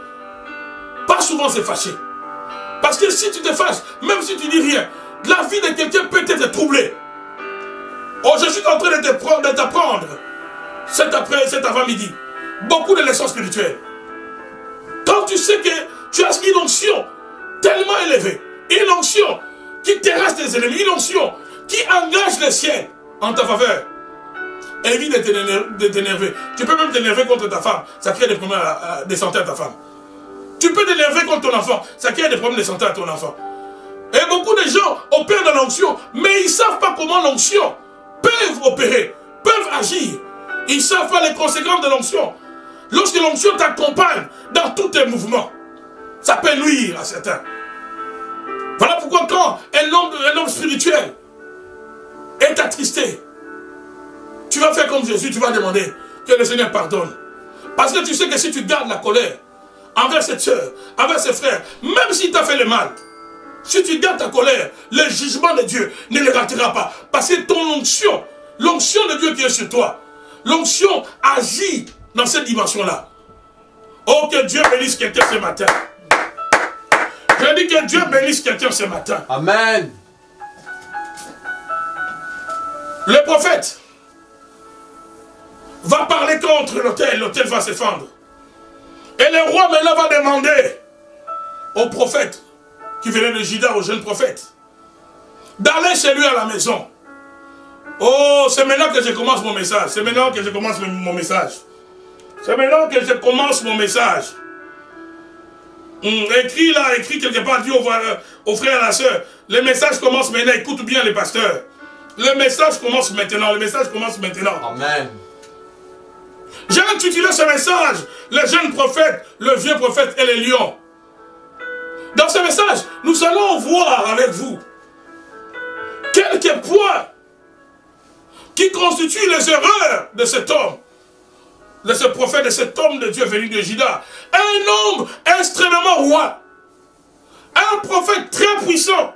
pas souvent se fâcher. Parce que si tu te fâches, même si tu dis rien, la vie de quelqu'un peut être troublée. Oh, je suis en train de t'apprendre cet avant-midi beaucoup de leçons spirituelles. Quand tu sais que tu as une onction tellement élevée, une onction qui terrasse tes ennemis, une onction qui engage le ciel en ta faveur, évite de t'énerver. Tu peux même t'énerver contre ta femme, ça crée des problèmes de santé à ta femme. Tu peux t'énerver contre ton enfant, ça crée des problèmes de santé à ton enfant. Et beaucoup de gens opèrent dans l'onction, mais ils ne savent pas comment l'onction peuvent opérer, peuvent agir. Ils ne savent pas les conséquences de l'onction. Lorsque l'onction t'accompagne dans tous tes mouvements, ça peut nuire à certains. Voilà pourquoi quand un homme spirituel est et t'attrister, tu vas faire comme Jésus, tu vas demander que le Seigneur pardonne. Parce que tu sais que si tu gardes la colère envers cette soeur, envers ses frères, même s'il t'a fait le mal, si tu gardes ta colère, le jugement de Dieu ne les ratera pas. Parce que ton onction, l'onction de Dieu qui est sur toi, l'onction agit dans cette dimension-là. Oh, que Dieu bénisse quelqu'un ce matin. Je dis que Dieu bénisse quelqu'un ce matin. Amen. Le prophète va parler contre l'autel, l'autel va se fendre. Et le roi maintenant va demander au prophète qui venait de Juda, au jeune prophète, d'aller chez lui à la maison. Oh, c'est maintenant que je commence mon message. C'est maintenant que je commence mon message. C'est maintenant que je commence mon message. Écrit là, écrit quelque part, dis au frère et à la soeur, le message commence maintenant, écoute bien les pasteurs. Le message commence maintenant, le message commence maintenant. Amen. J'ai intitulé ce message, le jeune prophète, le vieux prophète et les lions. Dans ce message, nous allons voir avec vous quelques points qui constituent les erreurs de cet homme, de ce prophète, de cet homme de Dieu venu de Juda. Un homme extrêmement roi, un prophète très puissant.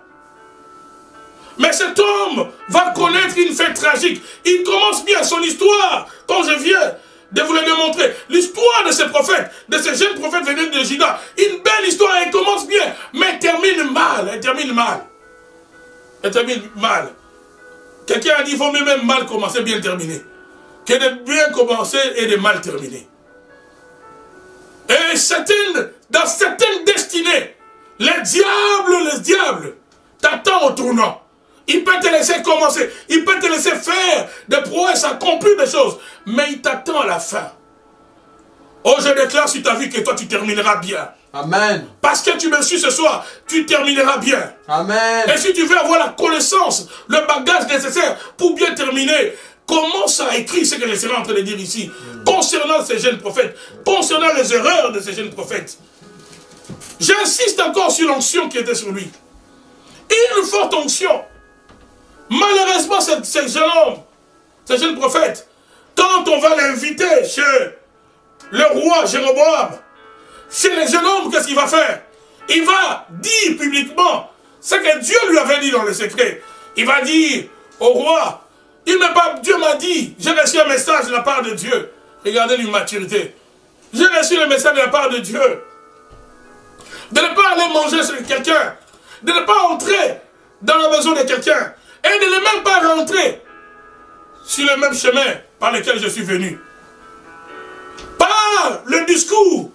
Mais cet homme va connaître une fin tragique. Il commence bien son histoire, quand je viens de vous le démontrer. L'histoire de ce prophète, de ce jeune prophète venu de Juda, une belle histoire, elle commence bien, mais elle termine mal, elle termine mal. Elle termine mal. Quelqu'un a dit, il vaut mieux même mal commencer, bien terminer, que de bien commencer et de mal terminer. Et dans certaines destinées, le diable t'attend au tournant. Il peut te laisser commencer, il peut te laisser faire des prouesses, accomplir des choses, mais il t'attend à la fin. Oh, je déclare sur ta vie que toi tu termineras bien. Amen. Parce que tu me suis ce soir, tu termineras bien. Amen. Et si tu veux avoir la connaissance, le bagage nécessaire pour bien terminer, commence à écrire ce que je serai en train de dire ici, concernant ces jeunes prophètes, concernant les erreurs de ces jeunes prophètes. J'insiste encore sur l'onction qui était sur lui. Une forte onction. Malheureusement, ce jeune homme, ce jeune prophète, quand on va l'inviter chez le roi Jéroboam, chez les jeunes hommes, qu'est-ce qu'il va faire? Il va dire publiquement ce que Dieu lui avait dit dans le secret. Il va dire au roi, Dieu m'a dit, j'ai reçu un message de la part de Dieu. Regardez l'immaturité. J'ai reçu le message de la part de Dieu. De ne pas aller manger sur quelqu'un, de ne pas entrer dans la maison de quelqu'un, et de ne même pas rentrer sur le même chemin par lequel je suis venu. Par le discours,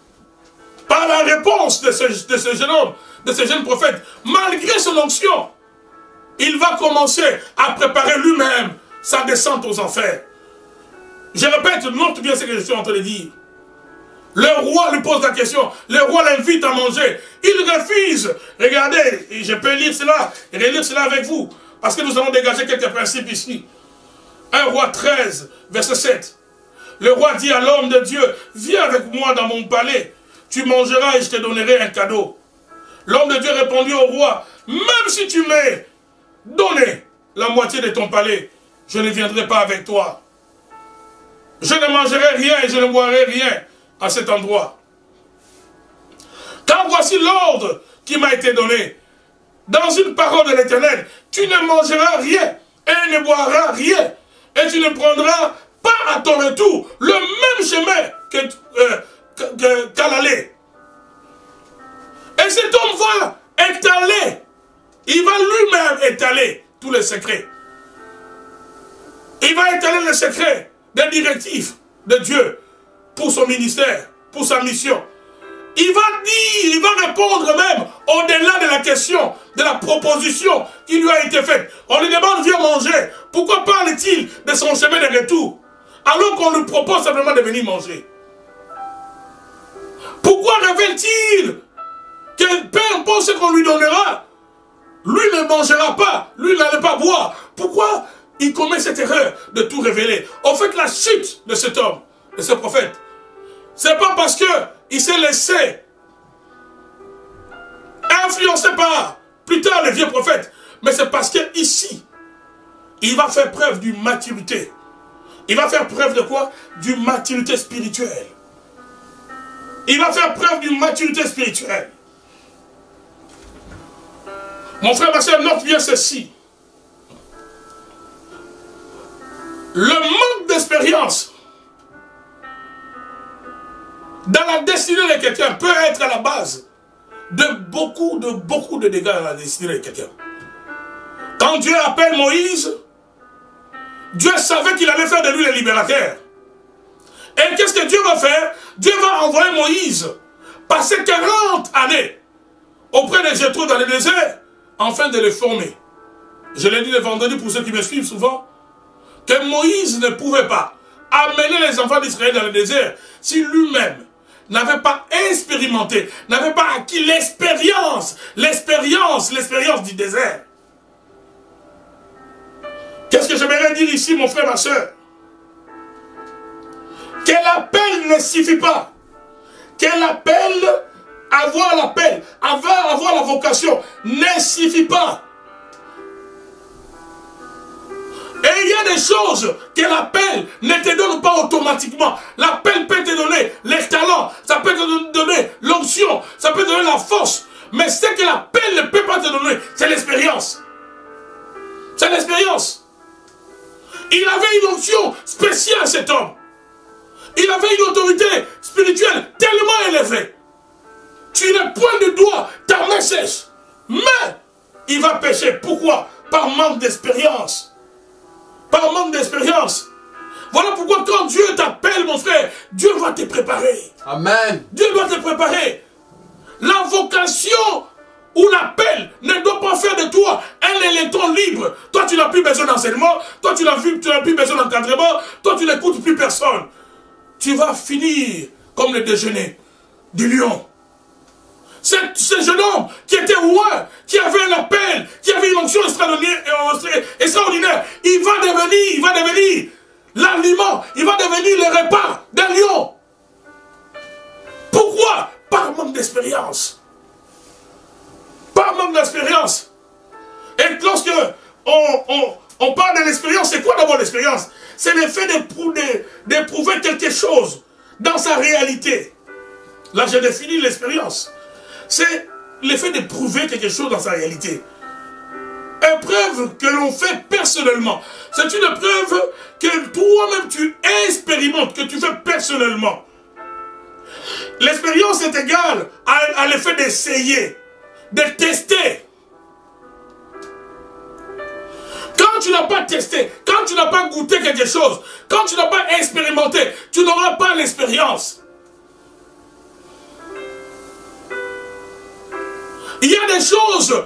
par la réponse de ce jeune homme, de ce jeune prophète, malgré son onction, il va commencer à préparer lui-même sa descente aux enfers. Je répète, note bien ce que je suis en train de dire. Le roi lui pose la question, le roi l'invite à manger. Il refuse. Regardez, je peux lire cela et relire cela avec vous, parce que nous allons dégager quelques principes ici. 1 Roi 13, verset 7. Le roi dit à l'homme de Dieu, viens avec moi dans mon palais, tu mangeras et je te donnerai un cadeau. L'homme de Dieu répondit au roi, même si tu m'as donné la moitié de ton palais, je ne viendrai pas avec toi. Je ne mangerai rien et je ne boirai rien à cet endroit. Car voici l'ordre qui m'a été donné. Dans une parole de l'Éternel, tu ne mangeras rien et ne boiras rien. Et tu ne prendras pas à ton retour le même chemin qu'à l'aller. Et cet homme va étaler, il va lui-même étaler tous les secrets. Il va étaler les secrets des directives de Dieu pour son ministère, pour sa mission. Il va dire, il va répondre même au-delà de la question, de la proposition qui lui a été faite. On lui demande, viens manger. Pourquoi parle-t-il de son chemin de retour, alors qu'on lui propose simplement de venir manger? Pourquoi révèle-t-il que peu importe ce qu'on lui donnera, lui ne mangera pas, lui n'allait pas boire? Pourquoi il commet cette erreur de tout révéler? En fait, la chute de cet homme, de ce prophète, c'est pas parce qu'il s'est laissé influencé par plus tard les vieux prophètes, mais c'est parce que ici, il va faire preuve d'une maturité. Il va faire preuve de quoi? D'une maturité spirituelle. Il va faire preuve d'une maturité spirituelle. Mon frère, ma soeur, note bien ceci. Le manque d'expérience dans la destinée de quelqu'un peut être à la base de beaucoup de dégâts dans la destinée de quelqu'un. Quand Dieu appelle Moïse, Dieu savait qu'il allait faire de lui le libérateur. Et qu'est-ce que Dieu va faire? Dieu va envoyer Moïse passer 40 années auprès de Jéthro dans le désert, afin de le former. Je l'ai dit le vendredi pour ceux qui me suivent souvent, que Moïse ne pouvait pas amener les enfants d'Israël dans le désert si lui-même n'avait pas expérimenté, n'avait pas acquis l'expérience du désert. Qu'est-ce que j'aimerais dire ici, mon frère, ma soeur? Que l'appel ne suffit pas. Que l'appel, avoir l'appel, avoir la vocation, ne suffit pas. Et il y a des choses que l'appel ne te donne pas automatiquement. L'appel peut te donner les talents, ça peut te donner l'onction, ça peut te donner la force. Mais ce que l'appel ne peut pas te donner, c'est l'expérience. C'est l'expérience. Il avait une onction spéciale, cet homme. Il avait une autorité spirituelle tellement élevée. Tu ne pointes du doigt, ta main sèche. Mais il va pécher. Pourquoi? Par manque d'expérience. Par manque d'expérience. Voilà pourquoi quand Dieu t'appelle, mon frère, Dieu va te préparer. Amen. Dieu doit te préparer. La vocation ou l'appel ne doit pas faire de toi un électron libre. Toi, tu n'as plus besoin d'enseignement. Toi, tu n'as plus besoin d'encadrement. Toi, tu n'écoutes plus personne. Tu vas finir comme le déjeuner du lion. Ce jeune homme qui était roi, qui avait un appel, qui avait une onction extraordinaire, il va devenir l'aliment, il va devenir le repas d'un lion. Pourquoi? Par manque d'expérience. Par manque d'expérience. Et lorsque on parle de l'expérience, c'est quoi d'abord l'expérience? C'est le fait d'éprouver quelque chose dans sa réalité. Là, j'ai défini l'expérience. C'est le fait d'éprouver quelque chose dans sa réalité. Épreuve que l'on fait personnellement. C'est une épreuve que toi-même tu expérimentes, que tu fais personnellement. L'expérience est égale à l'effet d'essayer, de tester. Quand tu n'as pas testé, quand tu n'as pas goûté quelque chose, quand tu n'as pas expérimenté, tu n'auras pas l'expérience. Il y a des choses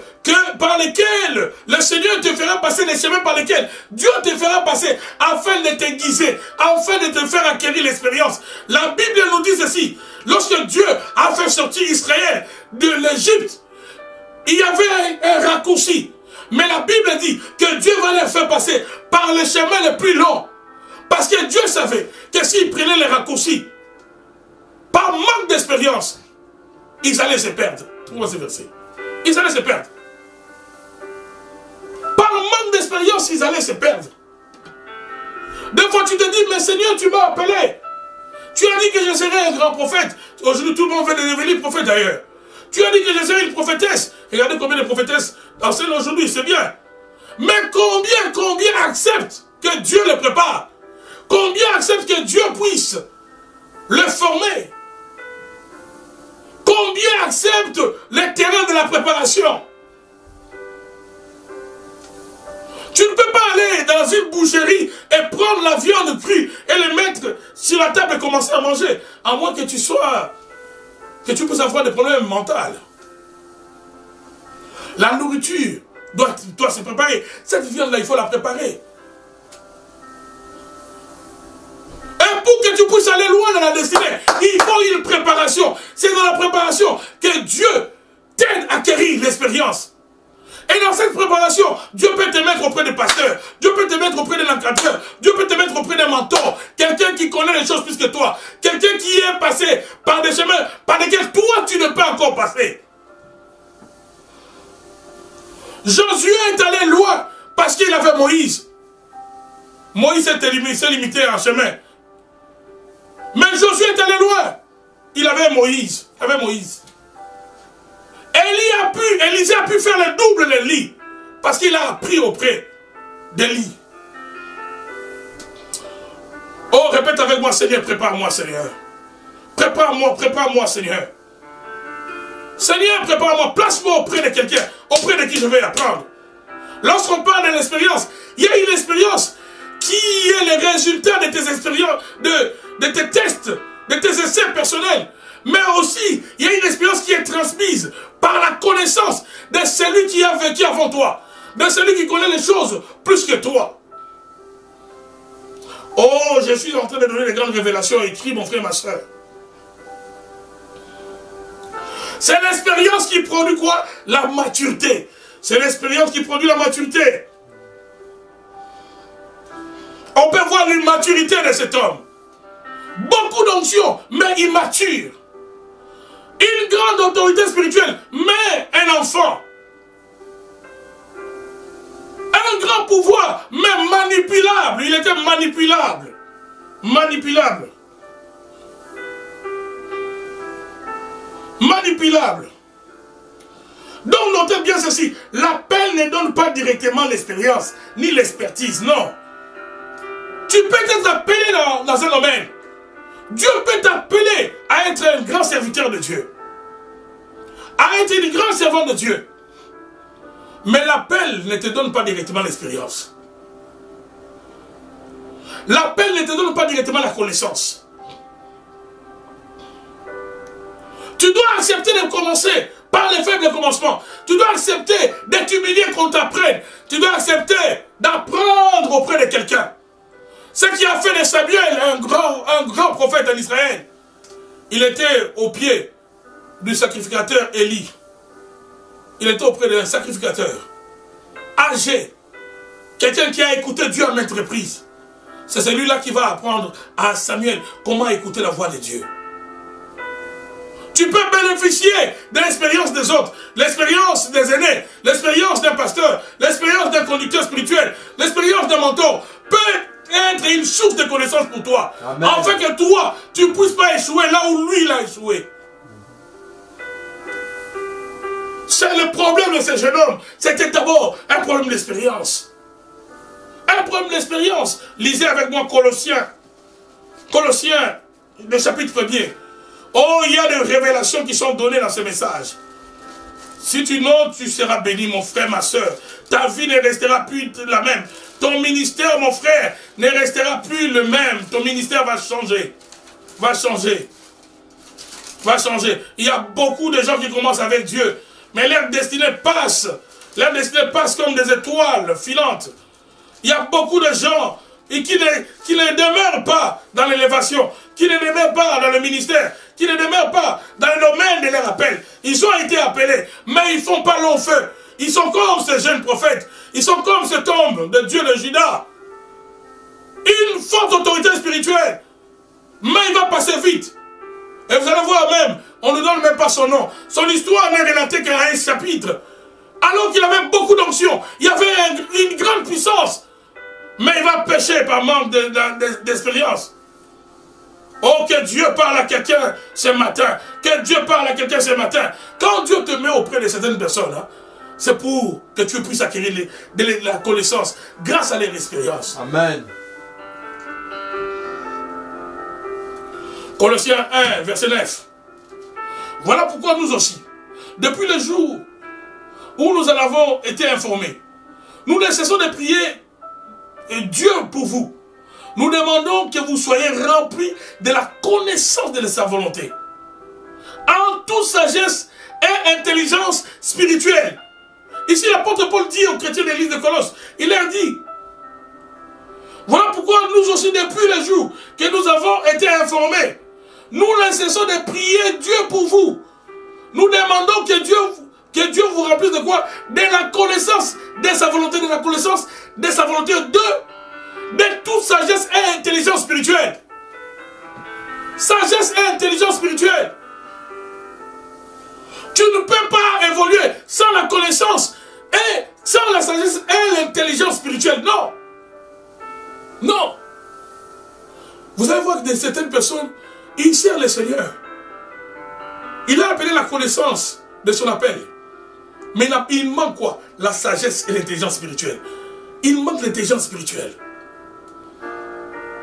par lesquelles le Seigneur te fera passer, des chemins par lesquels Dieu te fera passer afin de t'aiguiser, afin de te faire acquérir l'expérience. La Bible nous dit ceci. Lorsque Dieu a fait sortir Israël de l'Égypte, il y avait un raccourci. Mais la Bible dit que Dieu va les faire passer par le chemin le plus long. Parce que Dieu savait que s'ils prenaient les raccourcis, par manque d'expérience, ils allaient se perdre. Trouvez ce verset. Ils allaient se perdre. Par manque d'expérience, ils allaient se perdre. Des fois, tu te dis, mais Seigneur, tu m'as appelé. Tu as dit que je serais un grand prophète. Aujourd'hui, tout le monde veut devenir prophète d'ailleurs. Tu as dit que je serais une prophétesse. Regardez combien de prophétesses enseignent aujourd'hui, c'est bien. Mais combien acceptent que Dieu le prépare? Combien acceptent que Dieu puisse le former? Combien acceptent le terrain de la préparation? Tu ne peux pas aller dans une boucherie et prendre la viande crue et le mettre sur la table et commencer à manger. À moins que tu puisses avoir des problèmes mentaux. La nourriture doit se préparer. Cette viande-là, il faut la préparer. Et pour que tu puisses aller loin dans la destinée, il faut une préparation. C'est dans la préparation que Dieu t'aide à acquérir l'expérience. Et dans cette préparation, Dieu peut te mettre auprès des pasteurs, Dieu peut te mettre auprès de l'encadreur, Dieu peut te mettre auprès d'un mentor, quelqu'un qui connaît les choses plus que toi, quelqu'un qui est passé par des chemins par lesquels toi tu ne peux encore passer. Josué est allé loin parce qu'il avait Moïse. Moïse s'est limité en chemin. Mais Josué est allé loin. Il avait Moïse. Élisée a pu faire le double d'Élie. Parce qu'il a appris auprès d'Élie. Oh, répète avec moi, Seigneur, prépare-moi, Seigneur. Prépare-moi, Seigneur. Seigneur, prépare-moi, place-moi auprès de quelqu'un, auprès de qui je vais apprendre. Lorsqu'on parle de l'expérience, il y a une expérience qui est le résultat de tes expériences, de tes tests, de tes essais personnels. Mais aussi, il y a une expérience qui est transmise par la connaissance de celui qui a vécu avant toi, de celui qui connaît les choses plus que toi. Oh, je suis en train de donner des grandes révélations écrites, mon frère, ma soeur. C'est l'expérience qui produit quoi? La maturité. C'est l'expérience qui produit la maturité. On peut voir l'immaturité de cet homme. Beaucoup d'onction, mais immature. Une grande autorité spirituelle, mais un enfant. Un grand pouvoir, mais manipulable. Il était manipulable. Manipulable. Manipulable. Donc notez bien ceci. L'appel ne donne pas directement l'expérience, ni l'expertise, non. Tu peux être appelé dans un domaine. Dieu peut t'appeler à être un grand serviteur de Dieu. À être une grande servante de Dieu. Mais l'appel ne te donne pas directement l'expérience. L'appel ne te donne pas directement la connaissance. Tu dois accepter de commencer par les faibles commencements. Tu dois accepter d'être humilié qu'on t'apprenne. Tu dois accepter d'apprendre auprès de quelqu'un. Ce qui a fait de Samuel un grand prophète en Israël. Il était au pied du sacrificateur Élie. Il était auprès d'un sacrificateur âgé. Quelqu'un qui a écouté Dieu à maintes reprises. C'est celui-là qui va apprendre à Samuel comment écouter la voix de Dieu. Tu peux bénéficier de l'expérience des autres, l'expérience des aînés, l'expérience d'un pasteur, l'expérience d'un conducteur spirituel, l'expérience d'un mentor peut être une source de connaissance pour toi. Amen. Afin que toi, tu ne puisses pas échouer là où lui il a échoué. C'est le problème de ce jeune homme. C'était d'abord un problème d'expérience. Un problème d'expérience. Lisez avec moi Colossiens. Colossiens, le chapitre 1er. Oh, il y a des révélations qui sont données dans ce message. Si tu notes, tu seras béni, mon frère, ma soeur. Ta vie ne restera plus la même. Ton ministère, mon frère, ne restera plus le même. Ton ministère va changer. Va changer. Va changer. Il y a beaucoup de gens qui commencent avec Dieu. Mais leur destinée passe. Leur destinée passe comme des étoiles filantes. Il y a beaucoup de gens et qui ne demeurent pas dans l'élévation, qui ne demeurent pas dans le ministère, qui ne demeurent pas dans le domaine de leur appel. Ils ont été appelés, mais ils ne font pas long feu. Ils sont comme ces jeunes prophètes. Ils sont comme cet homme de Dieu de Juda. Une forte autorité spirituelle. Mais il va passer vite. Et vous allez voir même, on ne donne même pas son nom. Son histoire n'est relatée qu'à un chapitre. Alors qu'il avait beaucoup d'onction. Il y avait une grande puissance. Mais il va pécher par manque d'expérience. Oh, que Dieu parle à quelqu'un ce matin. Que Dieu parle à quelqu'un ce matin. Quand Dieu te met auprès de certaines personnes, hein, c'est pour que tu puisses acquérir la connaissance grâce à leur expérience. Amen. Colossiens 1, verset 9. Voilà pourquoi nous aussi, depuis le jour où nous en avons été informés, nous ne cessons de prier Dieu pour vous. Nous demandons que vous soyez remplis de la connaissance de sa volonté. En toute sagesse et intelligence spirituelle. Ici, l'apôtre Paul dit aux chrétiens de l'église de Colosse, il leur dit, voilà pourquoi nous aussi, depuis le jour que nous avons été informés, nous ne cessons de prier Dieu pour vous. Nous demandons que Dieu vous remplisse de quoi? De la connaissance de sa volonté, de la connaissance de sa volonté de toute sagesse et intelligence spirituelle. Sagesse et intelligence spirituelle. Tu ne peux pas évoluer sans la connaissance et sans la sagesse et l'intelligence spirituelle. Non. Non. Vous allez voir que certaines personnes, ils servent le Seigneur. Il a appelé la connaissance de son appel. Mais il manque quoi? La sagesse et l'intelligence spirituelle. Il manque l'intelligence spirituelle.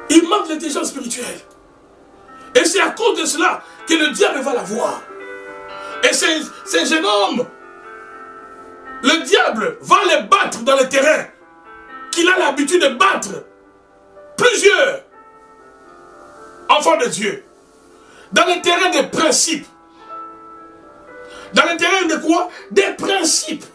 Il manque l'intelligence spirituelle. Et c'est à cause de cela que le diable va la voir. Et ces jeunes hommes, le diable va les battre dans le terrain qu'il a l'habitude de battre plusieurs enfants de Dieu. Dans le terrain des principes. Dans le terrain de quoi? Des principes.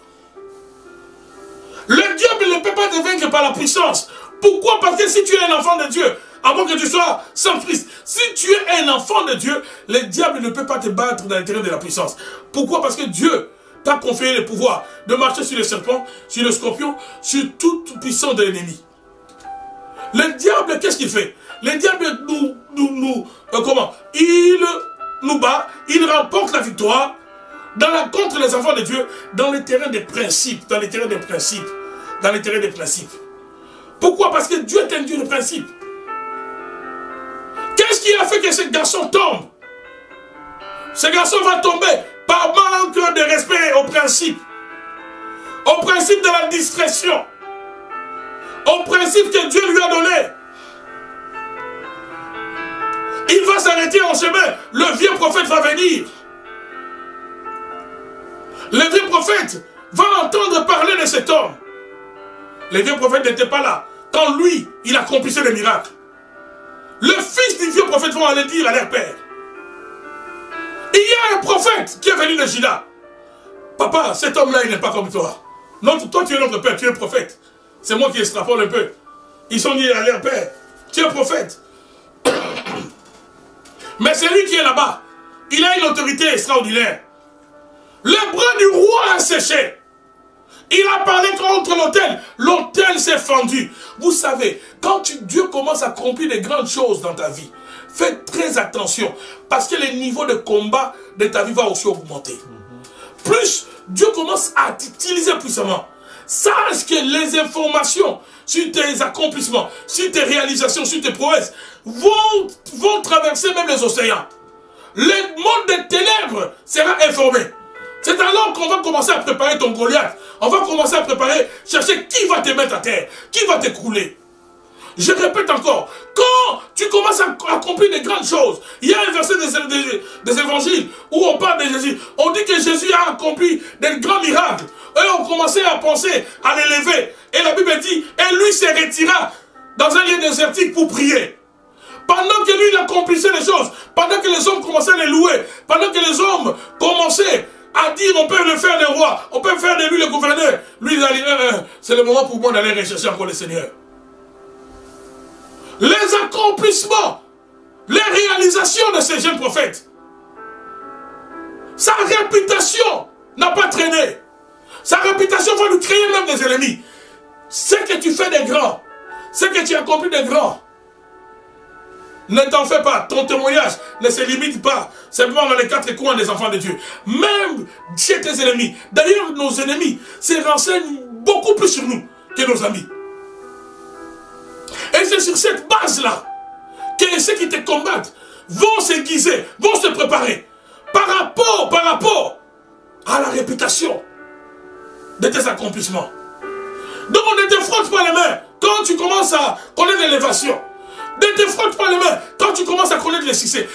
Le diable ne peut pas te vaincre par la puissance. Pourquoi? Parce que si tu es un enfant de Dieu, avant que tu sois sans Christ, si tu es un enfant de Dieu, le diable ne peut pas te battre dans le terrain de la puissance. Pourquoi? Parce que Dieu t'a confié le pouvoir de marcher sur les serpents, sur le scorpion, sur toute puissance de l'ennemi. Le diable, qu'est-ce qu'il fait? Le diable il nous bat, il remporte la victoire contre les enfants de Dieu dans le terrain des principes, dans le terrain des principes, dans le terrain des principes. Pourquoi? Parce que Dieu est un Dieu de principes. Qu'est-ce qui a fait que ce garçon tombe? Ce garçon va tomber par manque de respect aux principes de la discrétion, aux principes que Dieu lui a donnés. Il va s'arrêter en chemin. Le vieux prophète va venir. Le vieux prophète va entendre parler de cet homme. Le vieux prophète n'était pas là quand lui, il accomplissait des miracles. Le fils du vieux prophète va aller dire à leur père. Il y a un prophète qui est venu de Juda. Papa, cet homme-là, il n'est pas comme toi. Non, toi, tu es notre père, tu es prophète. C'est moi qui extrapole un peu. Ils sont dit à leur père, tu es prophète. Mais c'est lui qui est là-bas. Il a une autorité extraordinaire. Le bras du roi a séché. Il a parlé contre l'autel. L'autel s'est fendu. Vous savez, quand Dieu commence à accomplir des grandes choses dans ta vie, fais très attention. Parce que le niveau de combat de ta vie va aussi augmenter. Plus Dieu commence à t'utiliser puissamment. Sache que les informations sur tes accomplissements, sur tes réalisations, sur tes prouesses, vont traverser même les océans. Le monde des ténèbres sera informé. C'est alors qu'on va commencer à préparer ton Goliath. On va commencer à préparer, chercher qui va te mettre à terre, qui va t'écrouler. Je répète encore, quand tu commences à accomplir des grandes choses, il y a un verset des évangiles où on parle de Jésus. On dit que Jésus a accompli des grands miracles. Et on commençait à penser à l'élever. Et la Bible dit, et lui se retira dans un lieu désertique pour prier. Pendant que lui il accomplissait les choses, pendant que les hommes commençaient à les louer, pendant que les hommes commençaient à dire on peut le faire le roi, on peut faire de lui le gouverneur, lui il a dit c'est le moment pour moi d'aller rechercher encore le Seigneur. Les accomplissements, les réalisations de ces jeunes prophètes, sa réputation n'a pas traîné. Sa réputation va lui créer même des ennemis. Ce que tu fais des grands, ce que tu accomplis des grands, ne t'en fais pas. Ton témoignage ne se limite pas simplement dans les quatre coins des enfants de Dieu. Même chez tes ennemis. D'ailleurs, nos ennemis se renseignent beaucoup plus sur nous que nos amis. Et c'est sur cette base-là que ceux qui te combattent vont s'aiguiser, vont se préparer par rapport à la réputation de tes accomplissements. Donc ne te frotte pas les mains quand tu commences à connaître l'élévation. Ne te frotte pas les mains quand tu commences à connaître le succès.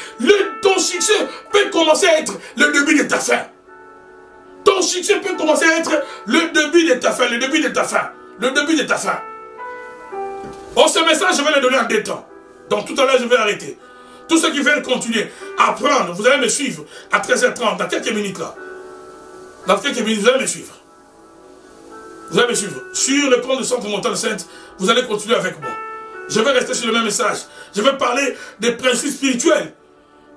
Ton succès peut commencer à être le début de ta fin. Ton succès peut commencer à être le début de ta fin, le début de ta fin, le début de ta fin. Bon, ce message, je vais le donner en 2 temps. Donc tout à l'heure, je vais arrêter. Tous ceux qui veulent continuer à apprendre, vous allez me suivre à 13h30, dans quelques minutes là. Dans quelques minutes, vous allez me suivre. Vous allez me suivre. Sur le compte de Centre Montagne Sainte, vous allez continuer avec moi. Je vais rester sur le même message. Je vais parler des principes spirituels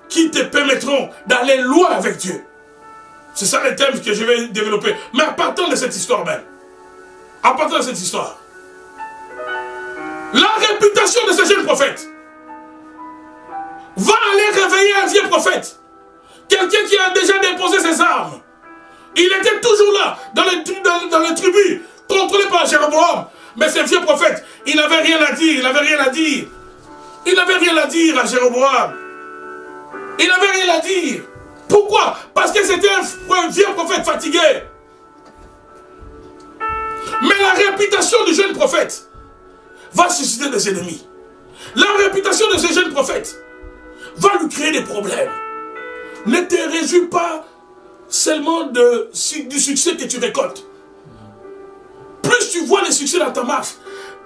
qui te permettront d'aller loin avec Dieu. C'est ça le thème que je vais développer. Mais à partir de cette histoire même. À partir de cette histoire. La réputation de ce jeune prophète va aller réveiller un vieux prophète. Quelqu'un qui a déjà déposé ses armes. Il était toujours là, dans les tribus, contrôlé par Jéroboam, Mais ce vieux prophète, il n'avait rien à dire, il n'avait rien à dire. Il n'avait rien à dire à Jéroboam. Il n'avait rien à dire. Pourquoi? Parce que c'était un vieux prophète fatigué. Mais la réputation du jeune prophète va susciter des ennemis. La réputation de ce jeune prophète va lui créer des problèmes. Ne te réjouis pas seulement du succès que tu récoltes. Plus tu vois le succès dans ta marche,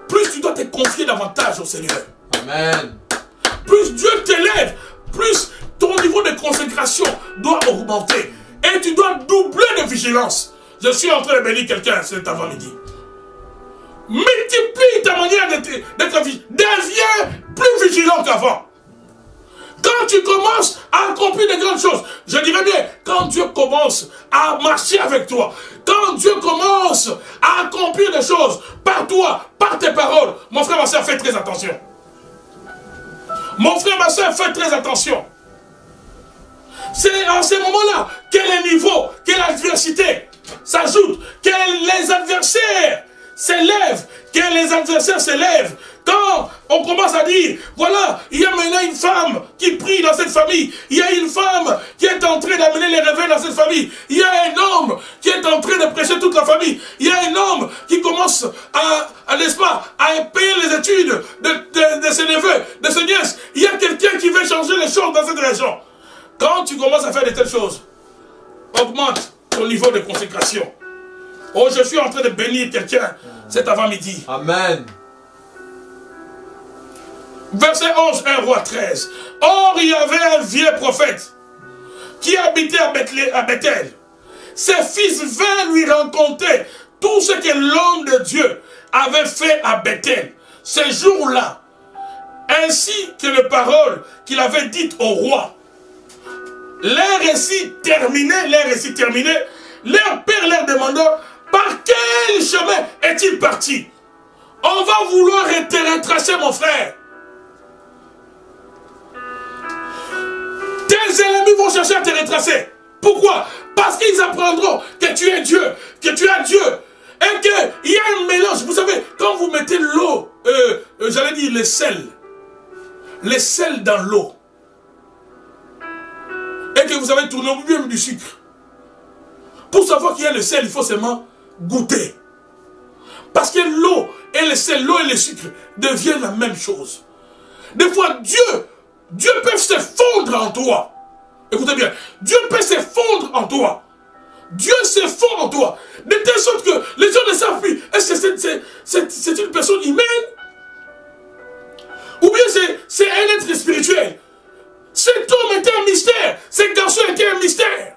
plus tu dois te confier davantage au Seigneur. Amen. Plus Dieu t'élève, plus ton niveau de consécration doit augmenter. Et tu dois doubler de vigilance. Je suis en train de bénir quelqu'un cet avant-midi. Multiplie ta manière d'être vigilant. Deviens plus vigilant qu'avant. Quand tu commences à accomplir de grandes choses, je dirais bien, quand Dieu commence à marcher avec toi, quand Dieu commence à accomplir des choses par toi, par tes paroles, mon frère, ma soeur, fais très attention. Mon frère, ma soeur, fais très attention. C'est en ces moments-là que les niveaux, que l'adversité s'ajoute, que les adversaires s'élèvent, que les adversaires s'élèvent. Quand on commence à dire, voilà, il y a maintenant une femme qui prie dans cette famille, il y a une femme qui est en train d'amener les réveils dans cette famille, il y a un homme qui est en train de prêcher toute la famille, il y a un homme qui commence n'est-ce pas, à payer les études de ses neveux, de ses nièces, il y a quelqu'un qui veut changer les choses dans cette région. Quand tu commences à faire de telles choses, augmente ton niveau de consécration. Oh, je suis en train de bénir quelqu'un cet avant-midi. Amen. Verset 11, 1 Roi 13. Or, il y avait un vieux prophète qui habitait à Bethel. Ses fils vinrent lui raconter tout ce que l'homme de Dieu avait fait à Bethel ce jour-là, ainsi que les paroles qu'il avait dites au roi. Les récits terminés, leur père leur demanda par quel chemin est-il parti? On va vouloir te retracer, mon frère. Tes ennemis vont chercher à te retracer. Pourquoi? Parce qu'ils apprendront que tu es Dieu, que tu as Dieu. Et qu'il y a un mélange. Vous savez, quand vous mettez l'eau, j'allais dire le sel dans l'eau, et que vous avez tourné au milieu du sucre. Pour savoir qu'il y a le sel, il faut seulement goûter. Parce que l'eau et le sel, l'eau et le sucre deviennent la même chose. Des fois, Dieu peut se fondre en toi. Écoutez bien, Dieu peut se fondre en toi. Dieu se fond en toi. De telle sorte que les gens ne savent plus. Est-ce que c'est une personne humaine? Ou bien c'est un être spirituel? Cet homme était un mystère. Ce garçon était un mystère.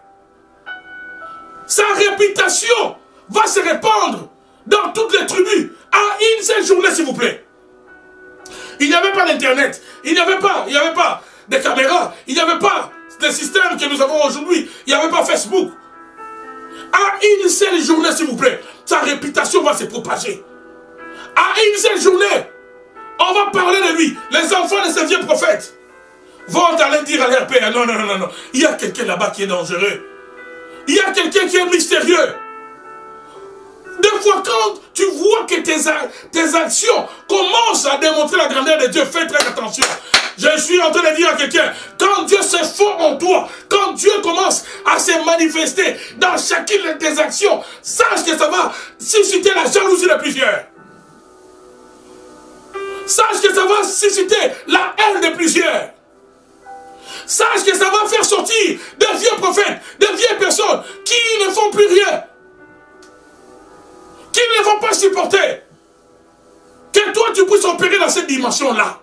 Sa réputation va se répandre dans toutes les tribus à une seule journée, s'il vous plaît. Il n'y avait pas d'internet, il n'y avait pas de caméras, il n'y avait pas des systèmes que nous avons aujourd'hui, il n'y avait pas Facebook. À une seule journée, s'il vous plaît, sa réputation va se propager. À une seule journée, on va parler de lui. Les enfants de ces vieux prophètes vont aller dire à leur père, non, il y a quelqu'un là-bas qui est dangereux. Il y a quelqu'un qui est mystérieux. Des fois, quand tu vois que tes actions commencent à démontrer la grandeur de Dieu, fais très attention. Je suis en train de dire à quelqu'un, quand Dieu se fond en toi, quand Dieu commence à se manifester dans chacune de tes actions, sache que ça va susciter la jalousie de plusieurs. Sache que ça va susciter la haine de plusieurs. Sache que ça va faire sortir des vieux prophètes, des vieilles personnes qui ne font plus rien. Qui ne vont pas supporter que toi tu puisses opérer dans cette dimension-là.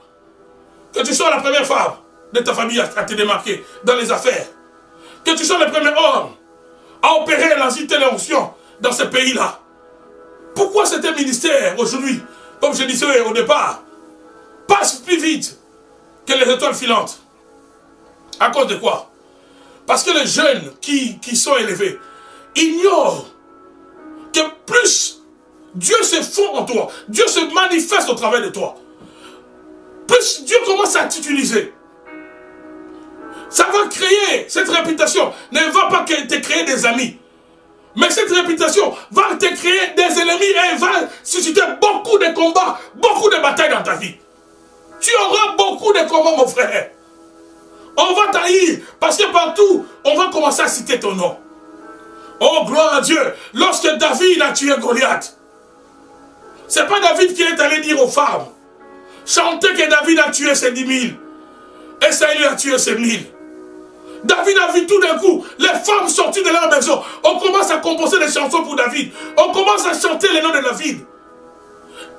Que tu sois la première femme de ta famille à te démarquer dans les affaires. Que tu sois le premier homme à opérer l'onction dans ce pays-là. Pourquoi cet ministère aujourd'hui, comme je disais au départ, passe plus vite que les étoiles filantes? À cause de quoi? Parce que les jeunes qui sont élevés ignorent que plus Dieu se fond en toi, Dieu se manifeste au travers de toi, plus Dieu commence à t'utiliser, ça va créer cette réputation. Ne va pas te créer des amis. Mais cette réputation va te créer des ennemis et va susciter beaucoup de combats, beaucoup de batailles dans ta vie. Tu auras beaucoup de combats, mon frère. On va t'haïr parce que partout, on va commencer à citer ton nom. Oh, gloire à Dieu. Lorsque David a tué Goliath, ce n'est pas David qui est allé dire aux femmes, chantez que David a tué ses 10 000. Et Saül a tué ses 1000. David a vu tout d'un coup les femmes sorties de leur maison. On commence à composer des chansons pour David. On commence à chanter les noms de David.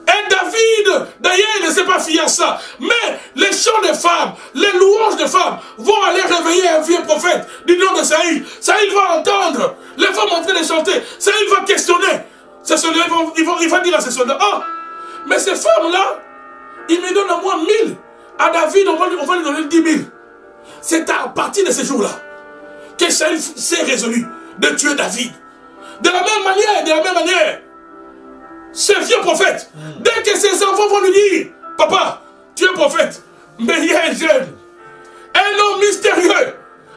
Et David, d'ailleurs, il ne s'est pas fié à ça. Mais les chants de femmes, les louanges de femmes vont aller réveiller un vieux prophète du nom de Saül. Saül va entendre les femmes en train de chanter. Saül va questionner. Ces soldats, il va dire à ces soldats, ah, mais ces femmes-là, ils me donnent à moi 1000. À David, on va lui donner 10 000. C'est à partir de ce jour-là que Saül s'est résolu de tuer David. De la même manière, ce vieux prophète, dès que ses enfants vont lui dire, papa, tu es prophète, mais il y a un jeune, un homme mystérieux,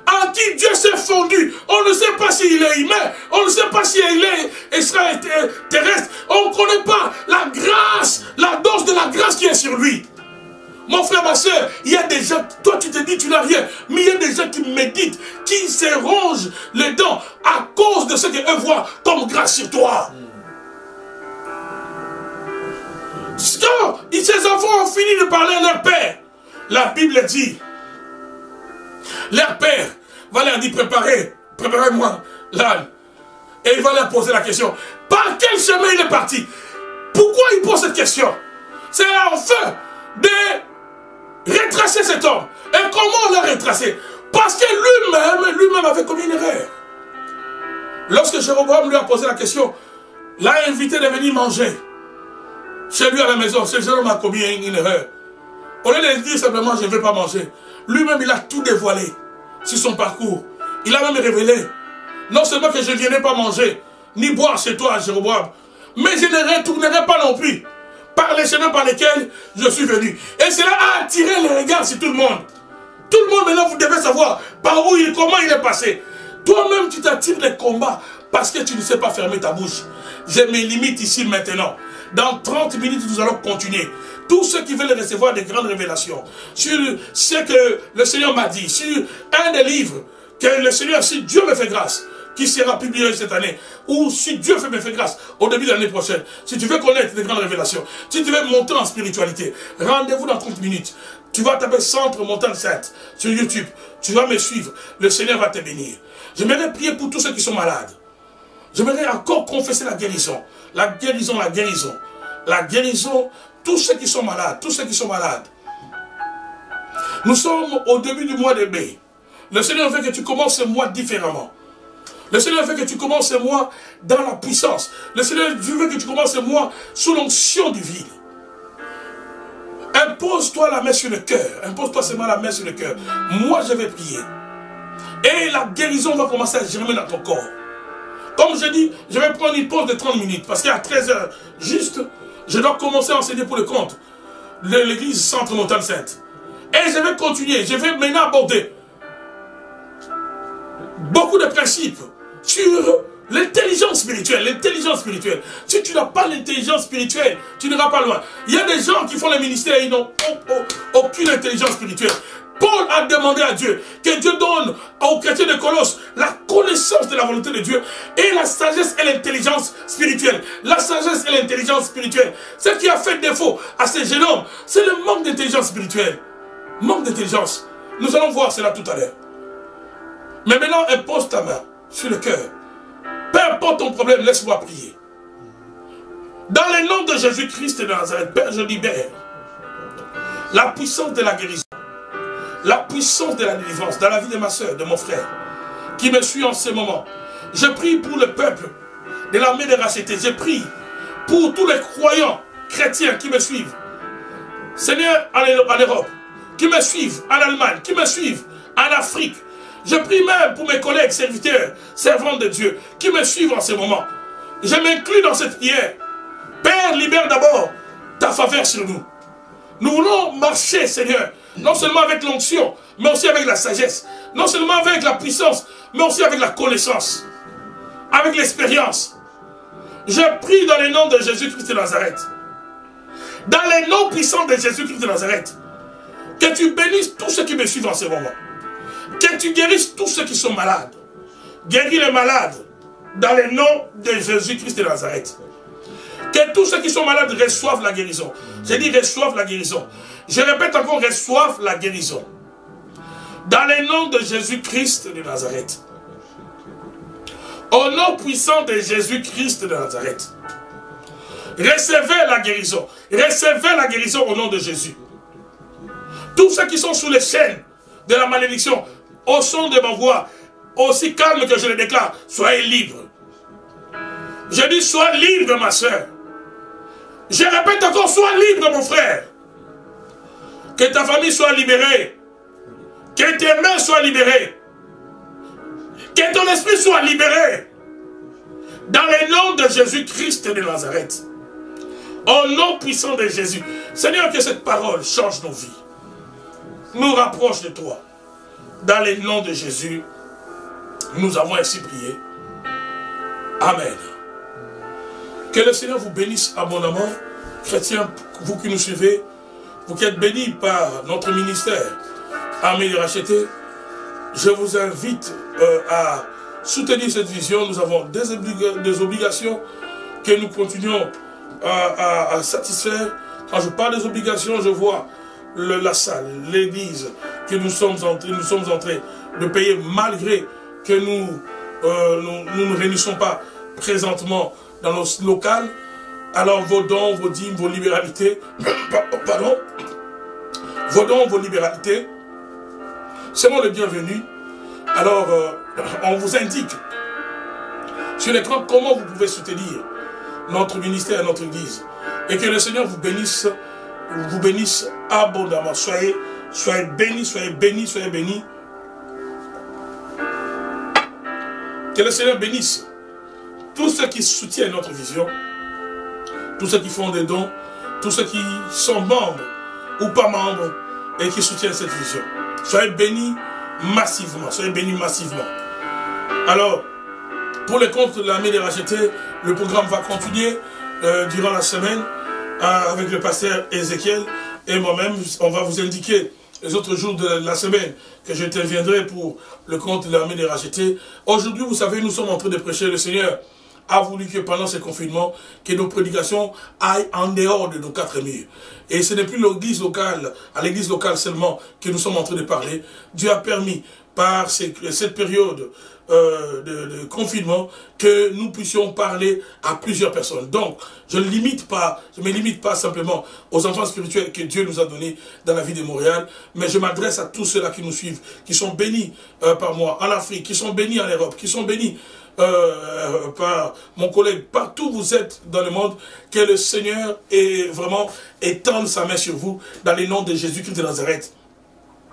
en qui Dieu s'est fondu. On ne sait pas s'il est humain, on ne sait pas s'il est extraterrestre, on ne connaît pas la grâce, la dose de la grâce qui est sur lui. Mon frère, ma soeur, il y a des gens, toi tu te dis tu n'as rien, mais il y a des gens qui méditent, qui se rongent les dents à cause de ce qu'eux voient comme grâce sur toi. Quand ces enfants ont fini de parler à leur père, la Bible dit, leur père va leur dire préparez-moi l'âne. Et il va leur poser la question, par quel chemin il est parti? Pourquoi il pose cette question? C'est enfin de retracer cet homme. Et comment on l'a retracé? Parce que lui-même avait commis une erreur. Lorsque Jéroboam lui a posé la question, l'a invité de venir manger chez lui à la maison, ce jeune homme a commis une erreur. Au lieu de dire simplement je ne vais pas manger, lui-même il a tout dévoilé sur son parcours. Il a même révélé, non seulement que je ne viendrai pas manger, ni boire chez toi, Jéroboam, mais je ne retournerai pas non plus par les chemins par lesquels je suis venu. Et cela a attiré les regards sur tout le monde. Tout le monde maintenant, vous devez savoir par où comment il est passé. Toi-même, tu t'attires les combats parce que tu ne sais pas fermer ta bouche. J'ai mes limites ici maintenant. Dans 30 minutes, nous allons continuer. Tous ceux qui veulent recevoir des grandes révélations sur ce que le Seigneur m'a dit, sur un des livres que le Seigneur, si Dieu me fait grâce, qui sera publié cette année, ou si Dieu me fait grâce au début de l'année prochaine, si tu veux connaître des grandes révélations, si tu veux monter en spiritualité, rendez-vous dans 30 minutes. Tu vas taper Centre Montagne Sainte sur YouTube, tu vas me suivre, le Seigneur va te bénir. J'aimerais prier pour tous ceux qui sont malades. J'aimerais encore confesser la guérison. La guérison, la guérison. La guérison, tous ceux qui sont malades, tous ceux qui sont malades. Nous sommes au début du mois de mai. Le Seigneur veut que tu commences ce mois différemment. Le Seigneur veut que tu commences ce mois dans la puissance. Le Seigneur veut que tu commences ce mois sous l'onction divine. Impose-toi la main sur le cœur. Impose-toi seulement la main sur le cœur. Moi, je vais prier. Et la guérison va commencer à germer dans ton corps. Comme je dis, je vais prendre une pause de 30 minutes. Parce qu'à 13 h, juste, je dois commencer à enseigner pour le compte l'église Centre Montagne Sainte. Et je vais continuer. Je vais maintenant aborder beaucoup de principes sur l'intelligence spirituelle. L'intelligence spirituelle. Si tu n'as pas l'intelligence spirituelle, tu n'iras pas loin. Il y a des gens qui font le ministère et ils n'ont aucune intelligence spirituelle. Paul a demandé à Dieu que Dieu donne aux chrétiens de Colosse la connaissance de la volonté de Dieu et la sagesse et l'intelligence spirituelle. La sagesse et l'intelligence spirituelle. Ce qui a fait défaut à ces jeunes hommes, c'est le manque d'intelligence spirituelle. Manque d'intelligence. Nous allons voir cela tout à l'heure. Mais maintenant, impose ta main sur le cœur. Peu importe ton problème, laisse-moi prier. Dans le nom de Jésus-Christ de Nazareth, Père, je libère la puissance de la guérison. La puissance de la délivrance dans la vie de ma soeur, de mon frère, qui me suit en ce moment. Je prie pour le peuple de l'armée de rachetés. Je prie pour tous les croyants chrétiens qui me suivent. Seigneur, en Europe, qui me suivent, en Allemagne, qui me suivent, en Afrique. Je prie même pour mes collègues serviteurs, servants de Dieu, qui me suivent en ce moment. Je m'inclus dans cette prière. Père, libère d'abord ta faveur sur nous. Nous voulons marcher, Seigneur, non seulement avec l'onction, mais aussi avec la sagesse. Non seulement avec la puissance, mais aussi avec la connaissance. avec l'expérience. Je prie dans le nom de Jésus-Christ de Nazareth. Dans les noms puissants de Jésus-Christ de Nazareth. Que tu bénisses tous ceux qui me suivent en ce moment. Que tu guérisses tous ceux qui sont malades. Guéris les malades. Dans le nom de Jésus-Christ de Nazareth. Que tous ceux qui sont malades reçoivent la guérison. J'ai dit reçoivent la guérison. Je répète encore, reçoivent la guérison. Dans le nom de Jésus-Christ de Nazareth. Au nom puissant de Jésus-Christ de Nazareth. Recevez la guérison. Recevez la guérison au nom de Jésus. Tous ceux qui sont sous les chaînes de la malédiction, au son de ma voix, aussi calme que je le déclare, soyez libres. Je dis, sois libre, ma soeur. Je répète encore, sois libre, mon frère. Que ta famille soit libérée. Que tes mains soient libérées. Que ton esprit soit libéré. Dans le nom de Jésus-Christ de Nazareth. Au nom puissant de Jésus. Seigneur, que cette parole change nos vies. Nous rapproche de toi. Dans le nom de Jésus, nous avons ainsi prié. Amen. Que le Seigneur vous bénisse abondamment. Chrétiens, vous qui nous suivez, vous qui êtes bénis par notre ministère, Armée de racheter, je vous invite à soutenir cette vision. Nous avons des obligations que nous continuons à satisfaire. Quand je parle des obligations, je vois la salle, l'église que nous sommes en train de payer malgré que nous ne réunissons pas présentement dans nos locales. Alors vos dons, vos dîmes, vos libéralités, pardon, vos dons, vos libéralités, seront le bienvenu. Alors on vous indique sur l'écran comment vous pouvez soutenir notre ministère et notre église. Et que le Seigneur vous bénisse abondamment. Soyez bénis, soyez bénis, soyez bénis. Que le Seigneur bénisse tous ceux qui soutiennent notre vision, tous ceux qui font des dons, tous ceux qui sont membres ou pas membres et qui soutiennent cette vision. Soyez bénis massivement, soyez bénis massivement. Alors, pour les comptes de l'Armée des rachetés, le programme va continuer durant la semaine avec le pasteur Ézéchiel et moi-même. On va vous indiquer les autres jours de la semaine que j'interviendrai pour le compte de l'Armée des rachetés. Aujourd'hui, vous savez, nous sommes en train de prêcher. Le Seigneur a voulu que pendant ces confinements, que nos prédications aillent en dehors de nos quatre murs. Et ce n'est plus l'église locale, à l'église locale seulement que nous sommes en train de parler. Dieu a permis, par cette période de confinement, que nous puissions parler à plusieurs personnes. Donc, je ne me limite pas simplement aux enfants spirituels que Dieu nous a donnés dans la vie de Montréal, mais je m'adresse à tous ceux-là qui nous suivent, qui sont bénis par moi en Afrique, qui sont bénis en Europe, qui sont bénis par mon collègue, partout où vous êtes dans le monde, que le Seigneur étende sa main sur vous dans le nom de Jésus-Christ de Nazareth.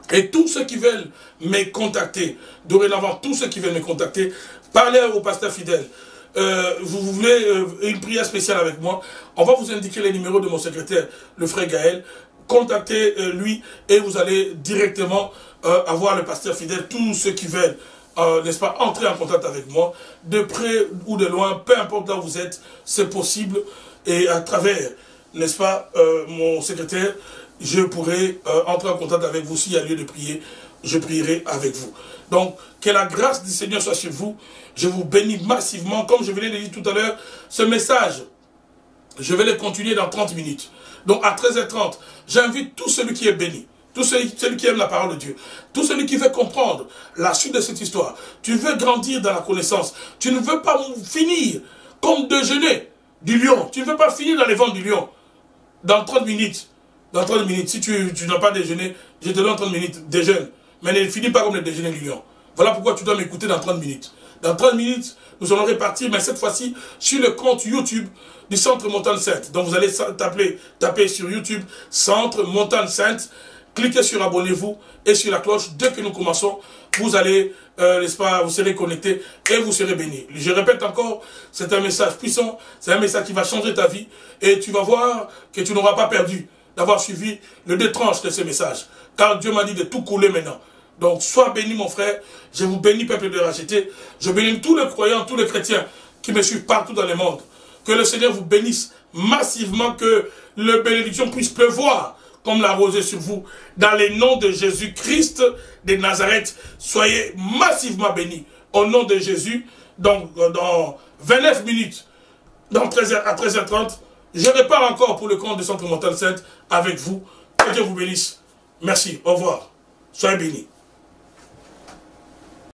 Et tous ceux qui veulent me contacter, dorénavant, tous ceux qui veulent me contacter, parlez au pasteur fidèle. Vous voulez une prière spéciale avec moi, on va vous indiquer les numéros de mon secrétaire, le frère Gaël. Contactez lui et vous allez directement avoir le pasteur fidèle, tous ceux qui veulent. N'est-ce pas, entrer en contact avec moi, de près ou de loin, peu importe là où vous êtes, c'est possible. Et à travers, n'est-ce pas, mon secrétaire, je pourrai entrer en contact avec vous. S'il y a lieu de prier, je prierai avec vous. Donc, que la grâce du Seigneur soit sur vous. Je vous bénis massivement. Comme je vous l'ai dit tout à l'heure, ce message, je vais le continuer dans 30 minutes. Donc, à 13h30, j'invite tout celui qui est béni. Tout celui qui aime la parole de Dieu, tout celui qui veut comprendre la suite de cette histoire, tu veux grandir dans la connaissance, tu ne veux pas finir comme déjeuner du lion, tu ne veux pas finir dans les vents du lion. Dans 30 minutes, si tu n'as pas déjeuné, je te donne 30 minutes, déjeune, mais ne finis pas comme le déjeuner du lion. Voilà pourquoi tu dois m'écouter dans 30 minutes. Dans 30 minutes, nous allons répartir, mais cette fois-ci, sur le compte YouTube du Centre Montagne Sainte. Donc vous allez taper sur YouTube, Centre Montagne Sainte. Cliquez sur abonnez-vous et sur la cloche. Dès que nous commençons, vous allez, n'est-ce pas, vous serez connectés et vous serez bénis. Je répète encore, c'est un message puissant, c'est un message qui va changer ta vie et tu vas voir que tu n'auras pas perdu d'avoir suivi les deux tranches de ce message. Car Dieu m'a dit de tout couler maintenant. Donc, sois béni, mon frère. Je vous bénis, peuple de racheté. Je bénis tous les croyants, tous les chrétiens qui me suivent partout dans le monde. Que le Seigneur vous bénisse massivement, que la bénédiction puisse pleuvoir comme la rosée sur vous. Dans les noms de Jésus-Christ de Nazareth, soyez massivement bénis. Au nom de Jésus, donc dans 29 minutes, dans 13h à 13h30, je repars encore pour le compte de Centre Montagne Sainte avec vous. Que Dieu vous bénisse. Merci. Au revoir. Soyez bénis.